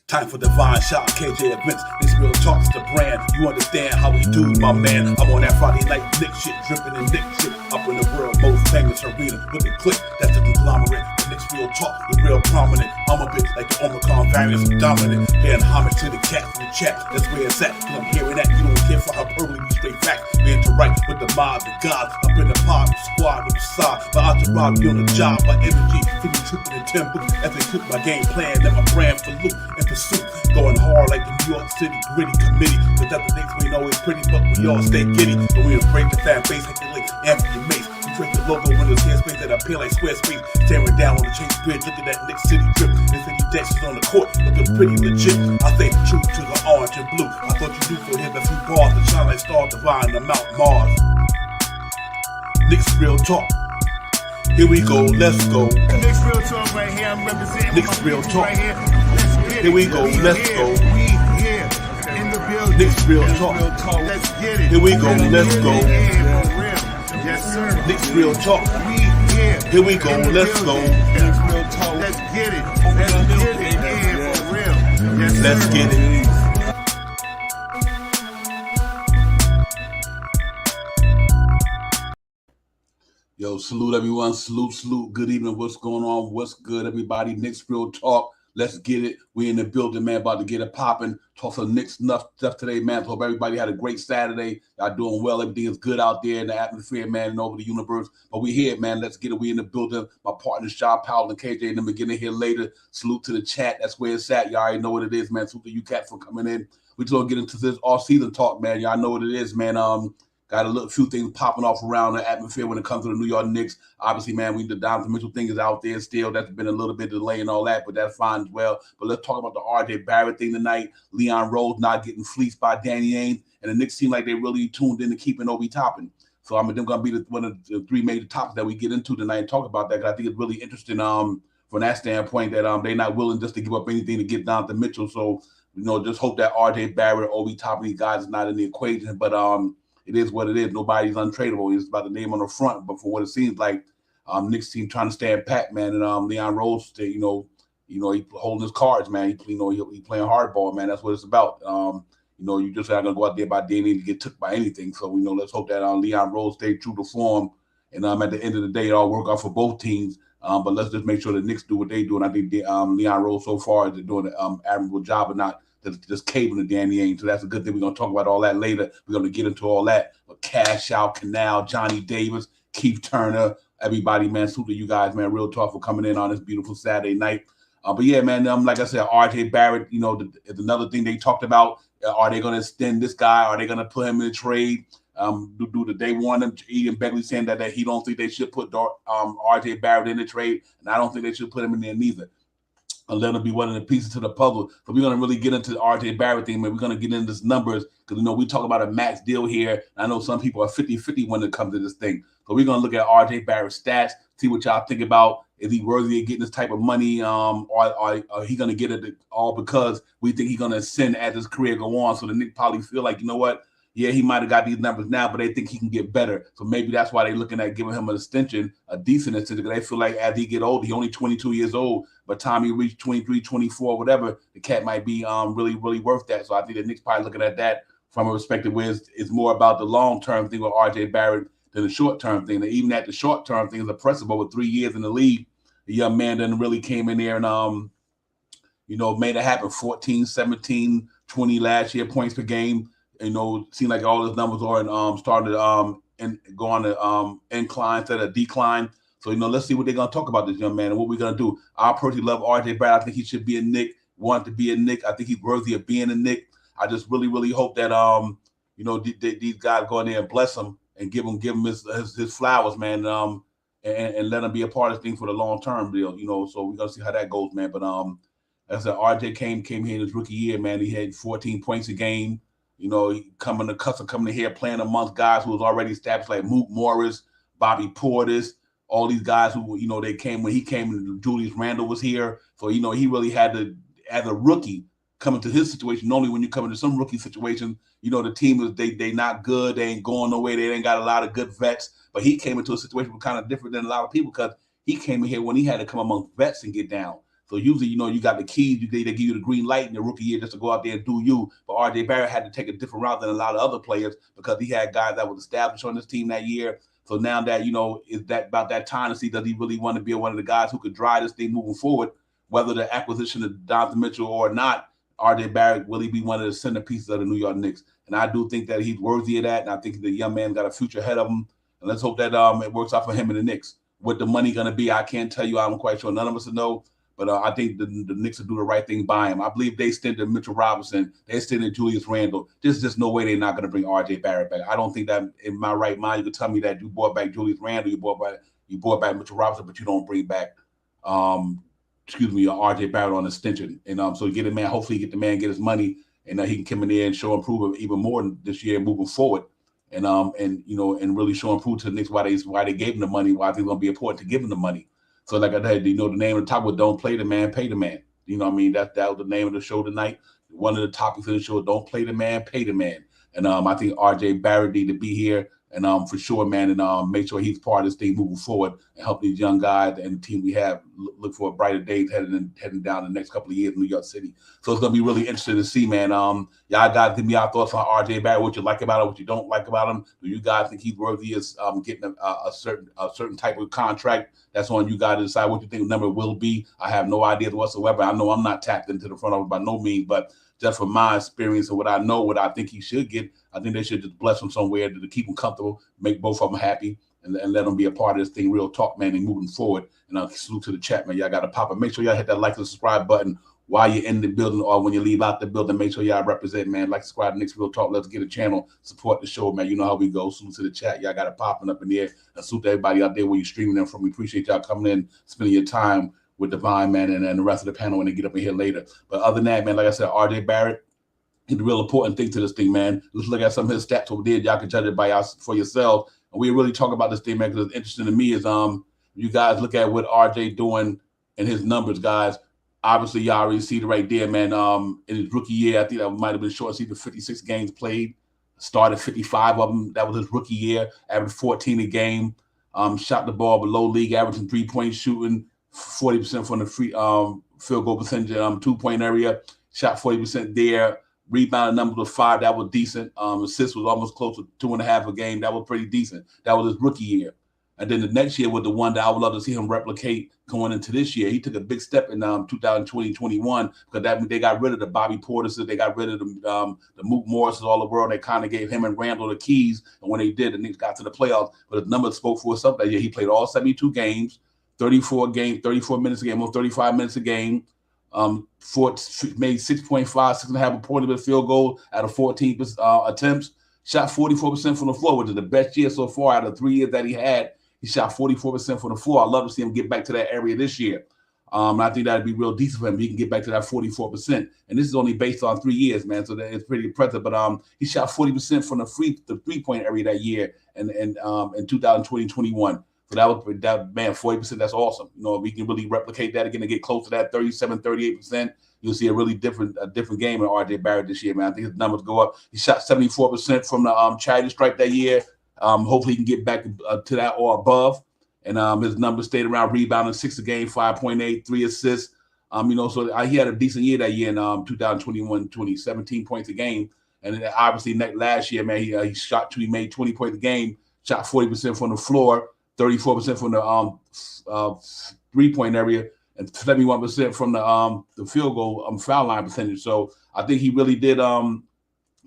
Time for divine shot, KJ events. This real talk's the brand. You understand how we do, my man. I'm on that Friday night Nick shit, dripping in Nick shit. Up in the world, most famous arena with the click. That's the conglomerate. The Nick's real talk, the real prominent. I'm a bit like the Omicron variants, dominant. Paying homage to the cats in the chat. That's where it's at. Cause I'm hearing that. You don't care for hyperbole, we straight facts. We interact with the mob, the gods. Up in the pod, the squad, the side. But I just rob you on the job by energy. See me tripping in 10 books as they cook my game plan. Let my brand for loot and pursuit. Going hard like the New York City gritty committee. Cause that's the things we know is pretty, but we all stay giddy. But we embrace the fan base, hit the link, after your mace. We trace the logo when there's airspace that appear like square space. Staring down on the Chase Bridge, look at that Nick City drip. There's any dashes on the court, looking pretty legit. I stay true to the orange and blue. I thought you knew for him a few bars to shine like stars divine to Mount Mars. Nick's real talk. Here we go, let's go. Nick's real talk right here. I'm representing Nick's real talk. right here. Let's get Here we it. go, let's go. We here in the building. Nick's real talk. Let's get it. Here we go, let's go. Yeah, for real. Yes, sir. Nick's real talk. We here. Here we go, in the let's go. building. Nick's real talk. Let's get it. Let's get it. Yeah, for real. Yes, sir. Let's get it. Yo, salute everyone. Salute. Good evening. What's going on? What's good, everybody? Nick's real talk. Let's get it. We in the building, man. About to get it popping. Talk some Nick's stuff today, man. Hope everybody had a great Saturday. Y'all doing well. Everything is good out there in the atmosphere, man, and over the universe. But we here, man. Let's get it. We in the building. My partners, Shoppin and KJ, and them beginning here later. Salute to the chat. That's where it's at. Y'all already know what it is, man. Salute to you cats for coming in. We just gonna get into this all-season talk, man. Y'all know what it is, man. Got a few things popping off around the atmosphere when it comes to the New York Knicks. Obviously, man, the Donovan Mitchell thing is out there still. That's been a little bit delay and all that, but that's fine as well. But let's talk about the RJ Barrett thing tonight. Leon Rose not getting fleeced by Danny Ainge, and the Knicks seem like they really tuned in to keeping Obi Toppin. So I'm going to be one of the three major topics that we get into tonight and talk about that, because I think it's really interesting from that standpoint that they're not willing just to give up anything to get down to Mitchell. So, just hope that RJ Barrett, Obi Toppin, these guys is not in the equation. But it is what it is. Nobody's untradeable. It's about the name on the front. But for what it seems like, Knicks team trying to stand pat, man. And Leon Rose, he holding his cards, man. He playing hardball, man. That's what it's about. You just not gonna go out there by DNA to get took by anything. So let's hope that Leon Rose stay true to form. And at the end of the day, it all work out for both teams. But let's just make sure the Knicks do what they do. And I think Leon Rose so far is doing an admirable job of not just caving to Danny Ainge. So that's a good thing. We're going to talk about all that later. We're going to get into all that. But Cash Out, Canal, Johnny Davis, Keith Turner, everybody, man. Salute to you guys, man. Real talk for coming in on this beautiful Saturday night. But yeah, man, like I said, RJ Barrett, is another thing they talked about. Are they going to extend this guy? Are they going to put him in a trade? They want him? Ian Begley saying that he don't think they should put RJ Barrett in the trade, and I don't think they should put him in there neither. And let him be one of the pieces to the puzzle. So we're going to really get into the RJ Barrett thing, man. We're going to get into this numbers because, we talk about a max deal here. I know some people are 50-50 when it comes to this thing. So we're going to look at RJ Barrett's stats, see what y'all think about. Is he worthy of getting this type of money? Or he going to get it all because we think he's going to ascend as his career go on? So the Knicks probably feel like, you know what? Yeah, he might have got these numbers now, but they think he can get better. So maybe that's why they're looking at giving him an extension, a decent extension, because they feel like as he get older, he's only 22 years old. By the time he reaches 23, 24, whatever, the cat might be really, really worth that. So I think the Knicks probably looking at that from a perspective where it's more about the long-term thing with RJ Barrett than the short-term thing. And even at the short-term thing is impressive. Over 3 years in the league, the young man then really came in there and, made it happen. 14, 17, 20 last year, points per game. Seemed like all his numbers are started and go on the incline instead of decline. So, let's see what they're going to talk about this young man and what we're going to do. I personally love RJ Barrett. I think he should be a Knick, want to be a Knick. I think he's worthy of being a Knick. I just really, really hope that, these guys go in there and bless him and give him his flowers, man, and let him be a part of this thing for the long-term deal, So we're going to see how that goes, man. But as I said, RJ came here in his rookie year, man. He had 14 points a game. He coming to here playing amongst guys who was already established like Mook Morris, Bobby Portis, all these guys who, they came when he came and Julius Randle was here. So, he really had to, as a rookie, coming to his situation. Normally when you come into some rookie situation, the team is they not good. They ain't going nowhere. They ain't got a lot of good vets. But he came into a situation kind of different than a lot of people because he came in here when he had to come among vets and get down. So usually, you got the keys. They give you the green light in the rookie year just to go out there and do you. But RJ Barrett had to take a different route than a lot of other players because he had guys that was established on this team that year. So now that, is that about that time to see does he really want to be one of the guys who could drive this thing moving forward, whether the acquisition of Donovan Mitchell or not. RJ Barrett will he be one of the centerpieces of the New York Knicks? And I do think that he's worthy of that. And I think the young man got a future ahead of him. And let's hope that it works out for him and the Knicks. What the money going to be, I can't tell you. I'm quite sure none of us know. But I think the Knicks will do the right thing by him. I believe they extended Mitchell Robinson. They extended Julius Randle. There's just no way they're not going to bring RJ Barrett back. I don't think that in my right mind you could tell me that you brought back Julius Randle, you brought back Mitchell Robinson, but you don't bring back RJ Barrett on extension. And so get the man, hopefully get his money, and he can come in there and show improvement even more this year moving forward. And really show improve to the Knicks why they gave him the money, why I think it's gonna be important to give him the money. So like I said, the name of the topic was "Don't Play the Man, Pay the Man." You know what I mean? That was the name of the show tonight. One of the topics of the show: "Don't play the man, pay the man." And I think RJ Barrett need to be here, and for sure, man, and make sure he's part of this thing moving forward and help these young guys and the team we have look for brighter days heading down the next couple of years in New York City. So it's gonna be really interesting to see, man. Y'all guys give me your thoughts on RJ Barrett, what you like about him, what you don't like about him. Do you guys think he's worthy of getting a certain type of contract? That's on you guys to decide what you think the number will be. I have no idea whatsoever. I know I'm not tapped into the front of it by no means, but just from my experience and what I know, what I think he should get, I think they should just bless him somewhere to keep him comfortable, make both of them happy, and let them be a part of this thing. Real talk, man, and moving forward. And I'll salute to the chat, man. Y'all got to pop it. Make sure y'all hit that like and subscribe button while you're in the building or when you leave out the building. Make sure y'all represent, man. Like, subscribe to Knicks Real Talk. Let's get a channel. Support the show, man. You know how we go. Salute to the chat. Y'all got it popping up in the air. And salute to everybody out there where you're streaming them from. We appreciate y'all coming in, spending your time with Divine, man, and the rest of the panel when they get up in here later. But other than that, man, like I said, RJ Barrett, he's the real important thing to this thing, man. Let's look at some of his stats over there. Y'all can judge it for yourselves. And we really talk about this thing, man, because it's interesting to me is you guys look at what RJ doing and his numbers, guys. Obviously, y'all already see it right there, man. In his rookie year, I think that might have been short season, 56 games played. Started 55 of them. That was his rookie year. Averaged 14 a game. Shot the ball below league, averaging 3-point shooting, 40% from the free field goal percentage, 2-point area. Shot 40% there. Rebound number was 5. That was decent. Assists was almost close to 2.5 a game. That was pretty decent. That was his rookie year. And then the next year was the one that I would love to see him replicate going into this year. He took a big step in 2020-21 because they got rid of the Bobby Portises, they got rid of the Mook Morrises, all the world. They kind of gave him and Randall the keys, and when they did, the Knicks got to the playoffs. But his numbers spoke for itself that year. He played all 72 games, 34 minutes a game, almost 35 minutes a game. Made 6.5, 6.5 point field goal out of 14 attempts. Shot 44% from the floor, which is the best year so far out of 3 years that he had. He shot 44% from the floor. I'd love to see him get back to that area this year. I think that'd be real decent for him. He can get back to that 44%. And this is only based on 3 years, man. So it's pretty impressive. But he shot 40% from the three-point area that year in 2020-21. So that man, 40%, that's awesome. You know, if we can really replicate that again and get close to that 37, 38%, you'll see a really different game in RJ Barrett this year, man. I think his numbers go up. He shot 74% from the charity stripe that year. Hopefully he can get back to that or above. And his numbers stayed around rebounding 6 a game, 5.8, 3 assists. So he had a decent year that year in 2021-20, 17 points a game. And then obviously last year, man, he made 20 points a game, shot 40% from the floor, 34% from the 3-point area, and 71% from the field goal foul line percentage. So I think he really did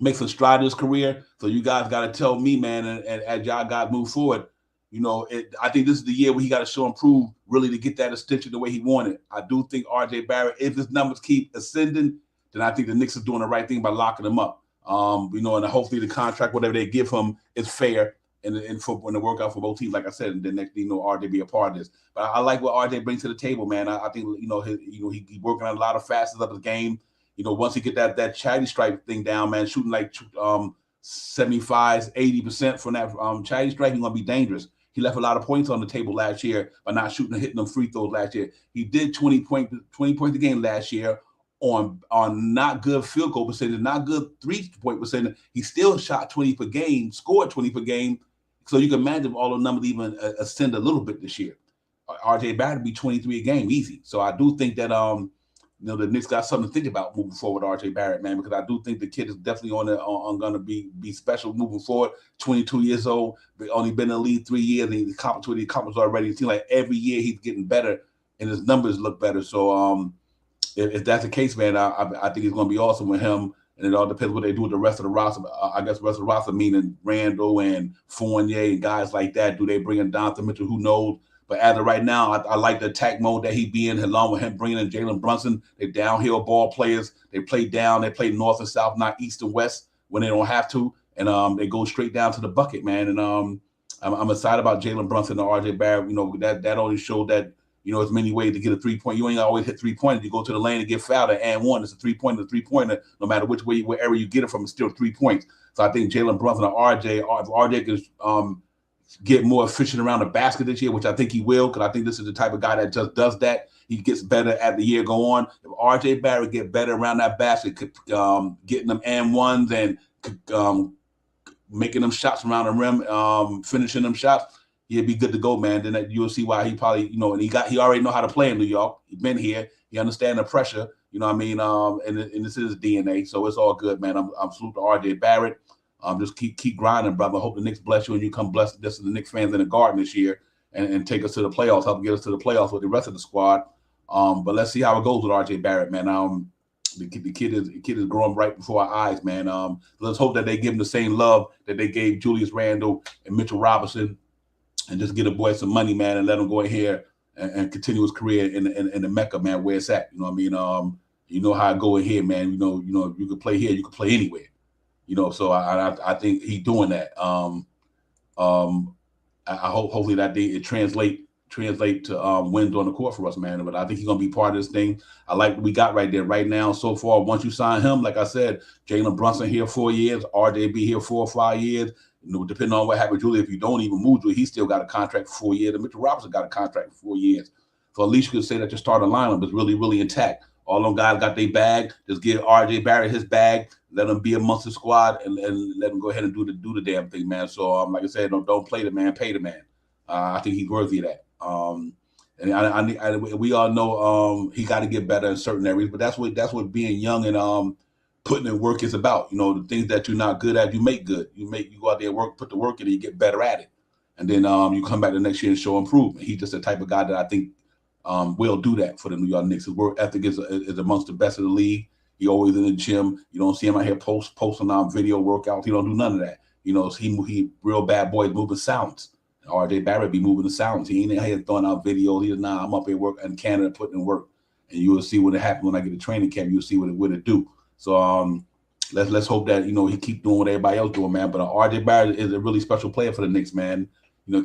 make some stride in his career. So you guys got to tell me, man, and as y'all guys move forward, I think this is the year where he got to show and prove really to get that extension the way he wanted. I do think RJ Barrett, if his numbers keep ascending, then I think the Knicks are doing the right thing by locking him up. And hopefully the contract, whatever they give him, is fair. And for when it work out for both teams, like I said, and then next thing RJ be a part of this. But I like what RJ brings to the table, man. I think he working on a lot of facets of his game. Once he get that charity stripe thing down, man, shooting like 75, 80% from that charity stripe, he's gonna be dangerous. He left a lot of points on the table last year by not shooting and hitting them free throws last year. He did 20 points a game last year on not good field goal percentage, not good 3-point percentage. He still shot 20 per game, scored 20 per game. So you can imagine if all the numbers even ascend a little bit this year. RJ Barrett be 23 a game easy. So I do think that the Knicks got something to think about moving forward with RJ Barrett, man, because I do think the kid is definitely on going to be special moving forward. 22 years old, only been in the league 3 years, and he's accomplished what he accomplished already. It seems like every year he's getting better, and his numbers look better. So if that's the case, man, I think it's going to be awesome with him. And it all depends what they do with the rest of the roster. I guess the rest of the roster, meaning Randall and Fournier and guys like that. Do they bring in Donovan Mitchell? Who knows? But as of right now, I like the attack mode that he be in, along with him bringing in Jalen Brunson. They're downhill ball players. They play down. They play north and south, not east and west when they don't have to. And they go straight down to the bucket, man. And I'm excited about Jalen Brunson and RJ Barrett. That only showed that, there's many ways to get a three-point. You ain't always hit three-pointers. You go to the lane and get fouled and one. It's a three-pointer. No matter which way, wherever you get it from, it's still 3 points. So I think Jalen Brunson and RJ can get more efficient around the basket this year, which I think he will, because I think this is the type of guy that just does that. He gets better as the year go on. If RJ Barrett get better around that basket, getting them and ones and making them shots around the rim, finishing them shots, he'll be good to go, man. Then you'll see why he probably, and he already know how to play in New York. He's been here. He understands the pressure. You know what I mean? And this is his DNA, so it's all good, man. I'm salute to RJ Barrett. Just keep grinding, brother. Hope the Knicks bless you and you come bless this the Knicks fans in the Garden this year and take us to the playoffs, help get us to the playoffs with the rest of the squad. But let's see how it goes with RJ Barrett, man. The kid is growing right before our eyes, man. Let's hope that they give him the same love that they gave Julius Randle and Mitchell Robinson, and just get a boy some money, man, and let him go in here and continue his career in the Mecca, man, where it's at. You know what I mean? You know how I go in here, man. You know, if you can play here, you can play anywhere. So I think he's doing that. I hope hopefully that it translate to wins on the court for us, man. But I think he's gonna be part of this thing. I like what we got right there right now so far. Once you sign him, like I said, Jalen Brunson here 4 years, RJ be here 4 or 5 years. Depending on what happens, Julie, if you don't even move to it, he still got a contract for 4 years. And Mitchell Robinson got a contract for 4 years. So at least you could say that your starting lineup is really, really intact. All them guys got their bag. Just give RJ Barrett his bag. Let him be amongst the squad and let him go ahead and do the damn thing, man. So like I said, don't play the man, pay the man. I think he's worthy of that. And we all know he got to get better in certain areas, but that's what being young and putting in work is about. The things that you're not good at, you make good. You go out there and work, put the work in, and you get better at it. And then you come back the next year and show improvement. He's just the type of guy that I think will do that for the New York Knicks. His work ethic is amongst the best of the league. He always in the gym. You don't see him out here posting on video workouts. He don't do none of that. He real bad boy moving sounds. RJ Barrett be moving the sounds. He ain't out here throwing out videos. He's I'm up here work in Canada putting in work. And you will see what happens when I get to training camp. You'll see what it do. So let's hope that he keep doing what everybody else doing, man. But RJ Barrett is a really special player for the Knicks, man.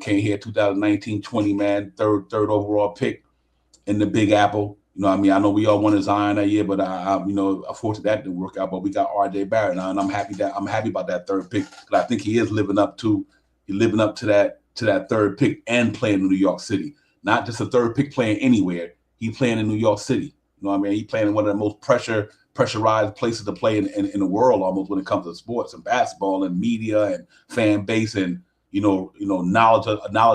Came here 2019-20, man, third overall pick in the Big Apple. I know we all wanted Zion that year, but unfortunately that didn't work out. But we got RJ Barrett now, and I'm happy about that third pick because I think he is living up to that third pick and playing in New York City. Not just a third pick playing anywhere. He playing in New York City. He playing in one of the most pressurized places to play in the world almost when it comes to sports and basketball and media and fan base and knowledge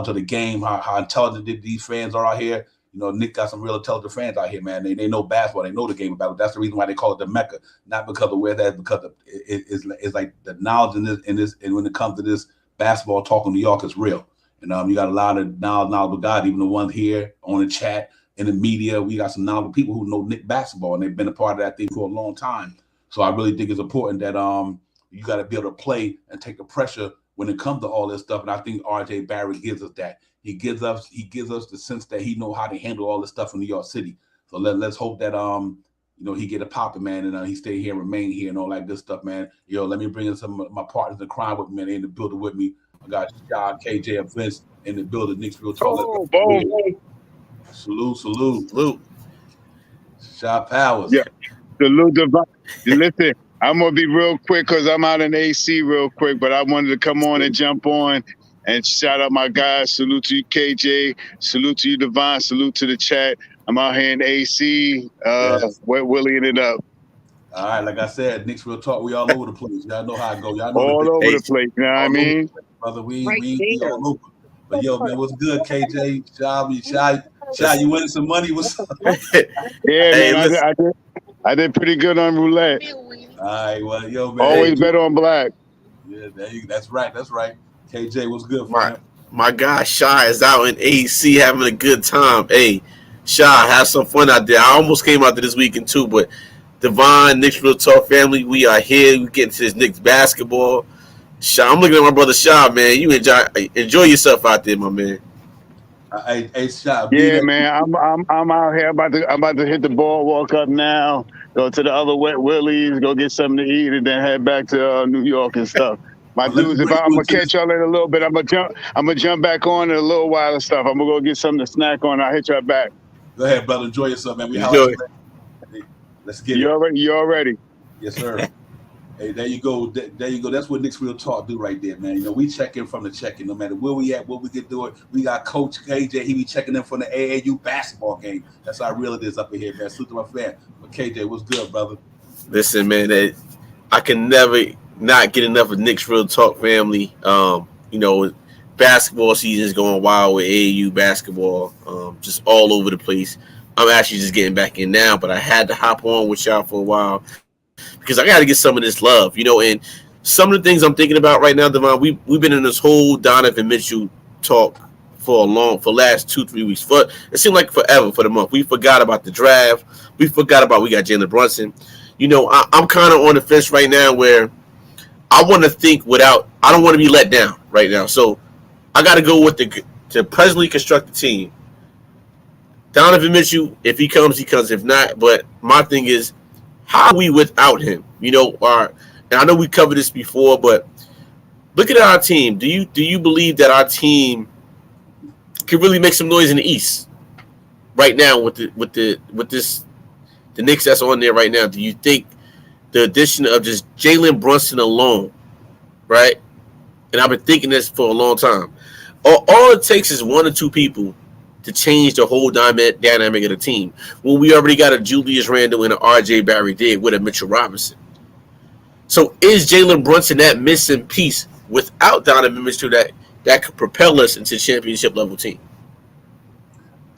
of the game, how intelligent these fans are out here. Nick got some real intelligent fans out here, man. They know basketball. They know the game about it. That's the reason why they call it the Mecca, not because of where that's because it's like the knowledge in this and when it comes to this basketball talk in New York is real. And you got a lot of knowledgeable guys, even the ones here on the chat, in the media. We got some knowledgeable people who know Knick basketball, and they've been a part of that thing for a long time. So I really think it's important that you got to be able to play and take the pressure when it comes to all this stuff. And I think RJ Barrett gives us that. He gives us the sense that he know how to handle all this stuff in New York City. So let's hope that he get a popping, man, and he stay here and remain here and all that good stuff, man. Let me bring in some of my partners in crime with me, man. They in the building with me. I got Sean, KJ, and Vince in the building. Knicks Real Talk. Salute. Shot Powers. Yeah. Salute Divine. Listen, I'm gonna be real quick because I'm out in AC real quick, but I wanted to come on and jump on and shout out my guys. Salute to you, KJ. Salute to you, Divine. Salute to the chat. I'm out here in AC. We're willing it up. All right, like I said, Knicks Real Talk. We all over the place. Y'all know how it goes. Y'all know all over the place. You know what I mean? Brother, we all over. But yo, man, what's good, KJ? Shy, you winning some money? What's up? Yeah, Hey, man, listen. I did pretty good on roulette. All right, well, yo, man. Always bet on black. Yeah, that's right. KJ, what's good, fam? My guy Shy is out in AC having a good time. Hey, Shy, have some fun out there. I almost came out there this weekend too, but Devon, Knicks Real Talk family, we are here. We get into this Knicks basketball. Shy, I'm looking at my brother Shy, man. You enjoy yourself out there, my man. Hey, Shy. Yeah, man, I'm out here. I'm about to hit the boardwalk up now. Go to the other Wet Willies, go get something to eat, and then head back to New York and stuff. My dudes, if I'm gonna catch y'all in a little bit, I'm gonna jump back on in a little while and stuff. I'm gonna go get something to snack on. I'll hit y'all back. Go ahead, brother. Enjoy yourself, man. Enjoy. Let's get it. You all ready? Yes, sir. Hey, there you go. There you go. That's what Knicks Real Talk do right there, man. You know, we check in from the check-in. No matter where we at, what we can do it. We got Coach KJ. He be checking in from the AAU basketball game. That's how real it is up in here, man. Salute to my fan. But KJ, what's good, brother? Listen, man, I can never not get enough of Knicks Real Talk family. You know, basketball season is going wild with AAU basketball, just all over the place. I'm actually just getting back in now, but I had to hop on with y'all for a while because I got to get some of this love, you know. And some of the things I'm thinking about right now, Devon, we've been in this whole Donovan Mitchell talk for last 2-3 weeks. It seemed like forever for the month. We forgot about the draft. We forgot about we got Jalen Brunson. You know, I'm kind of on the fence right now where I want to think I don't want to be let down right now. So I got to go with to presently construct the team. Donovan Mitchell, if he comes, he comes. If not, but my thing is, how are we without him? You know, and I know we covered this before, but look at our team. Do you believe that our team can really make some noise in the East right now with the Knicks that's on there right now? Do you think the addition of just Jalen Brunson alone, right? And I've been thinking this for a long time. All it takes is one or two people to change the whole dynamic of the team. When we already got a Julius Randle and an RJ Barrett did with a Mitchell Robinson. So is Jalen Brunson that missing piece without Donovan Mitchell that could propel us into championship level team?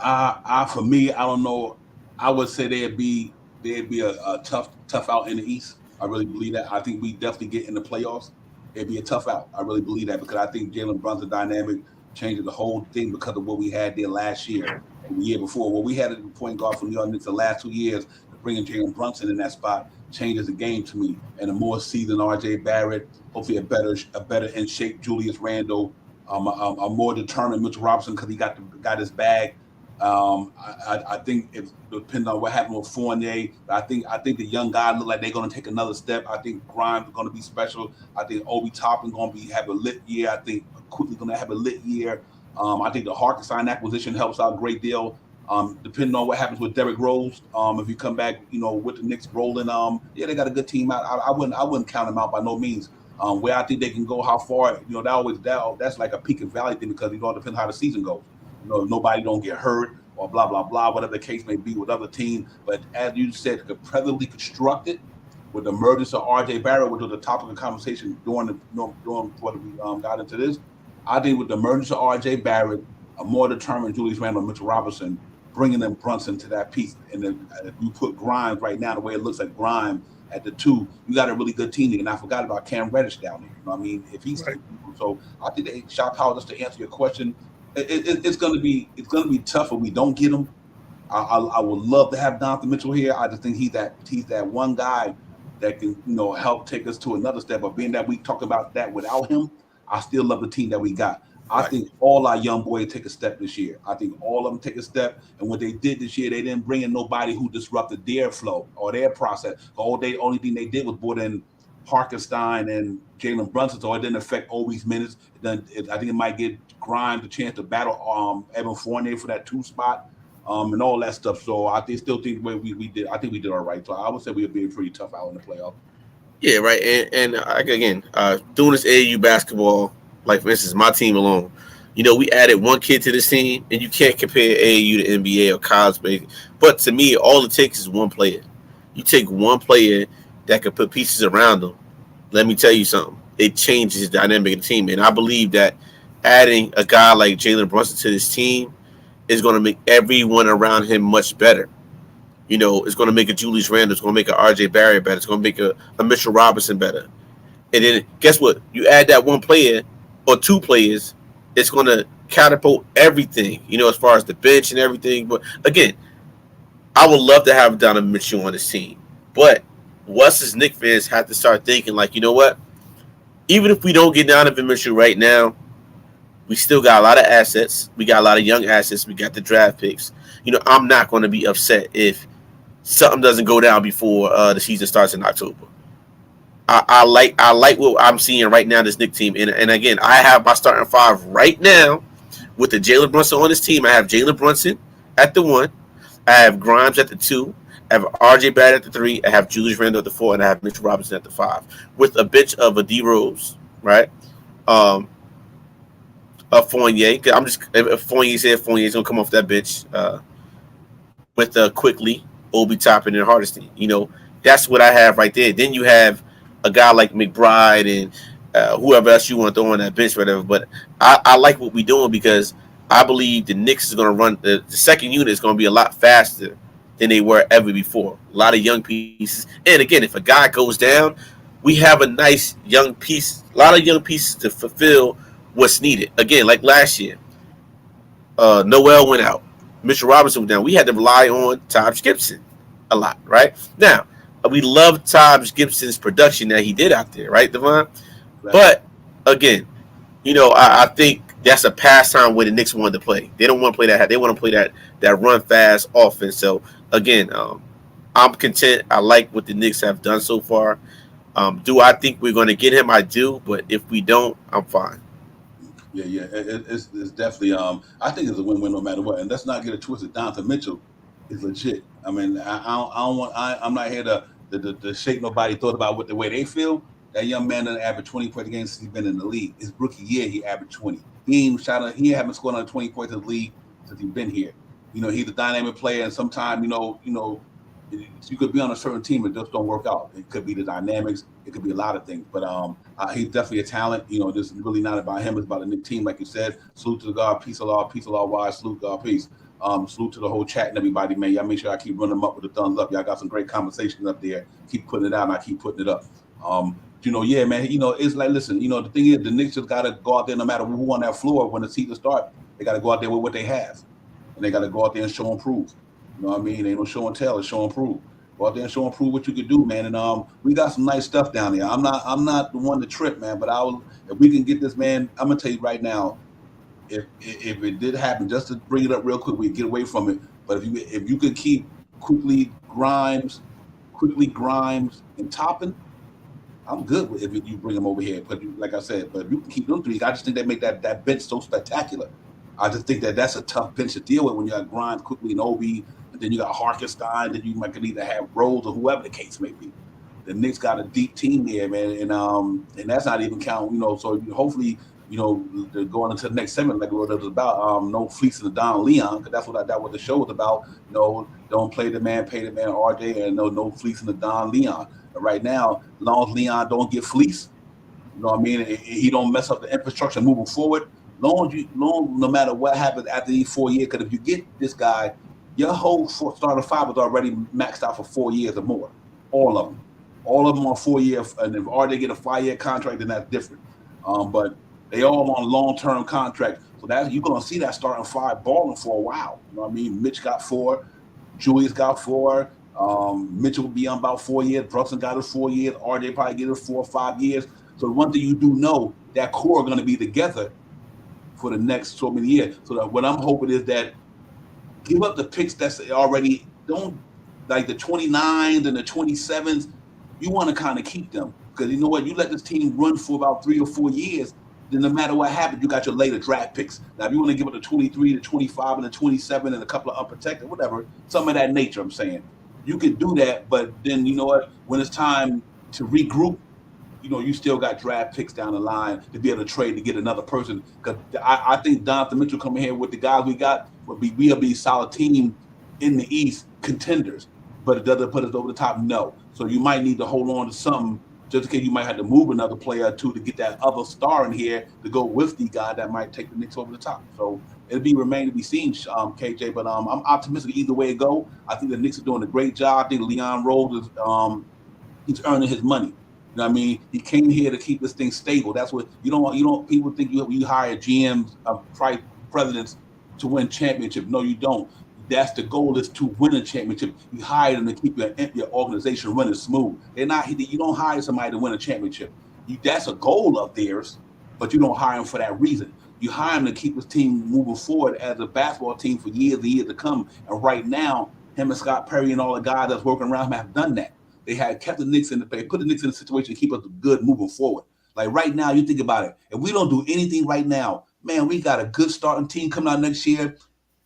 For me, I don't know. I would say there'd be a tough out in the East. I really believe that. I think we definitely get in the playoffs. It'd be a tough out. I really believe that because I think Jalen Brunson dynamic changed the whole thing because of what we had there last year and the year before. What we had at the point guard for New York Knicks the last 2 years, bringing Jalen Brunson in that spot changes the game to me. And a more seasoned RJ Barrett, hopefully a better in shape Julius Randle, a more determined Mitchell Robinson because he got his bag. I think it depends on what happened with Fournier. I think the young guys look like they're going to take another step. I think Grimes is going to be special. I think Obi Toppin going to have a lit year. I think Quickly going to have a lit year. I think the Hartenstein acquisition helps out a great deal. Depending on what happens with Derrick Rose, if you come back, you know, with the Knicks rolling, they got a good team out. I wouldn't count them out by no means. Where I think they can go, how far, you know, that's like a peak and valley thing because it all depends how the season goes. You know, nobody don't get hurt or blah, blah, blah, whatever the case may be with other teams. But as you said, presently constructed with the emergence of RJ Barrett, which was the topic of conversation during before we got into this. I think with the emergence of RJ Barrett, a more determined Julius Randle, Mitchell Robinson, bringing them Brunson to that piece. And then if you put Grimes right now, the way it looks like Grimes at the 2, you got a really good team. And I forgot about Cam Reddish down there. You know what I mean? If he's right. So I think they shot power just to answer your question. It's going to be tough if we don't get him. I would love to have Donovan Mitchell here. I just think he's that one guy that can, you know, help take us to another step. But being that we talk about that without him, I still love the team that we got. I think all our young boys take a step this year. I think all of them take a step. And what they did this year, they didn't bring in nobody who disrupted their flow or their process. The only thing they did was brought in Hartenstein and Jalen Brunson, so it didn't affect Obi's minutes. I think it might give Grimes a chance to battle Evan Fournier for that 2 spot and all that stuff. So I still think we did. I think we did all right. So I would say we would be pretty tough out in the playoff. Yeah, right. And again, doing this AAU basketball, like for instance, my team alone, you know, we added one kid to this team, and you can't compare AAU to NBA or college. But to me, all it takes is one player. You take one player that could put pieces around them. Let me tell you something. It changes the dynamic of the team. And I believe that adding a guy like Jalen Brunson to this team is going to make everyone around him much better. You know, it's going to make a Julius Randle. It's going to make a RJ Barrett better. It's going to make a Mitchell Robinson better. And then guess what? You add that one player or two players, it's going to catapult everything, you know, as far as the bench and everything. But again, I would love to have Donovan Mitchell on this team. But us as Knicks fans have to start thinking, like, you know what? Even if we don't get Donovan Mitchell right now, we still got a lot of assets. We got a lot of young assets. We got the draft picks. You know, I'm not going to be upset if something doesn't go down before the season starts in October. I like what I'm seeing right now, this Knicks team. And again, I have my starting five right now with the Jalen Brunson on this team. I have Jalen Brunson at the 1. I have Grimes at the 2. I have RJ Barrett at the 3. I have Julius Randle at the 4. And I have Mitchell Robinson at the 5. With a bench of a D Rose, right? A Fournier. I'm just, if Fournier's here, Fournier's going to come off that bench. With Quickly, Obi Toppin, and Hardesty. You know, that's what I have right there. Then you have a guy like McBride and whoever else you want to throw on that bench, whatever. But I like what we're doing because I believe the Knicks is going to run. The second unit is going to be a lot faster than they were ever before. A lot of young pieces. And again, if a guy goes down, we have a nice young piece, a lot of young pieces to fulfill what's needed. Again, like last year, Noel went out. Mitchell Robinson went down. We had to rely on Taj Gibson a lot, right? Now, we love Taj Gibson's production that he did out there, right, Devon? Right. But, again, you know, I think that's a pastime where the Knicks wanted to play. They don't want to play that. They want to play that run-fast offense. So, again, I'm content. I like what the Knicks have done so far. Do I think we're going to get him? I do. But if we don't, I'm fine. Yeah. It's definitely. I think it's a win-win no matter what. And let's not get it twisted. Donovan Mitchell is legit. I mean, I'm not here to shake nobody thought about what the way they feel. That young man done averaged 20 points a game since he's been in the league. His rookie year, he averaged 20. He haven't scored under 20 points in the league since he's been here. You know, he's a dynamic player, and sometimes, you know, you could be on a certain team and just don't work out. It could be the dynamics. It could be a lot of things. But he's definitely a talent. You know, this is really not about him. It's about a Knicks team, like you said. Salute to the God, peace of law, wise. Salute God, peace. Salute to the whole chat and everybody, man. Y'all make sure I keep running them up with the thumbs up. Y'all got some great conversations up there. Keep putting it out, and I keep putting it up. You know, yeah, man. You know, it's like, listen. You know, the thing is, the Knicks just gotta go out there, no matter who on that floor when the season start. They gotta go out there with what they have, and they gotta go out there and show and prove. You know what I mean? Ain't no show and tell. It's show and prove. Go out there and show and prove what you can do, man. And we got some nice stuff down there. I'm not the one to trip, man. But if we can get this, man, I'm gonna tell you right now. If it did happen, just to bring it up real quick, we get away from it. But if you could keep quickly Grimes, and Toppin, I'm good with if you bring them over here. But like I said, but if you can keep them 3, I just think they make that bench so spectacular. I just think that's a tough bench to deal with when you got Grimes, Quickly, and Obi, and then you got Hartenstein. Then you might could either have Rose or whoever the case may be. The Knicks got a deep team there, man, and that's not even counting. You know, so hopefully, you know, they're going into the next segment like what it was about. No Fleecing the Don Leon, because that's what the show was about. You know, don't play the man, pay the man, RJ, and no Fleecing the Don Leon. But right now, as long as Leon don't get fleeced, you know what I mean, and he don't mess up the infrastructure moving forward. No matter what happens after these 4 years, because if you get this guy, your whole starter 5 was already maxed out for 4 years or more. All of them on 4 years, and if RJ get a 5-year contract, then that's different. But they all on long-term contract, so that you're gonna see that starting 5 balling for a while. You know what I mean? Mitch got 4, Julius got 4. Mitchell will be on about 4 years. Brunson got his 4 years. RJ probably get his 4 or 5 years. So the one thing you do know, that core are going to be together for the next so many years. So that what I'm hoping is that give up the picks that's already, don't, like the 29s and the 27s, you want to kind of keep them. Because you know what? You let this team run for about 3 or 4 years, then no matter what happens, you got your later draft picks. Now, if you want to give it the 23, the 25, and the 27, and a couple of unprotected, whatever, some of that nature, I'm saying. You could do that, but then, you know what? When it's time to regroup, you know, you still got draft picks down the line to be able to trade to get another person. Because I think Donovan Mitchell coming here with the guys we got, we'll be a solid team in the East, contenders. But it doesn't put us over the top, no. So you might need to hold on to something just in case you might have to move another player or two to get that other star in here to go with the guy that might take the Knicks over the top. So it'll remain to be seen, KJ. But I'm optimistic either way it go. I think the Knicks are doing a great job. I think Leon Rose is he's earning his money. You know what I mean? He came here to keep this thing stable. That's what you don't. People think you hire GMs, presidents to win championships. No, you don't. That's the goal, is to win a championship. You hire them to keep your organization running smooth. You don't hire somebody to win a championship. That's a goal of theirs, but you don't hire them for that reason. You hire them to keep this team moving forward as a basketball team for years and years to come. And right now, him and Scott Perry and all the guys that's working around him have done that. They had kept the Knicks put the Knicks in a situation to keep us good moving forward. Like right now, you think about it. If we don't do anything right now, man, we got a good starting team coming out next year.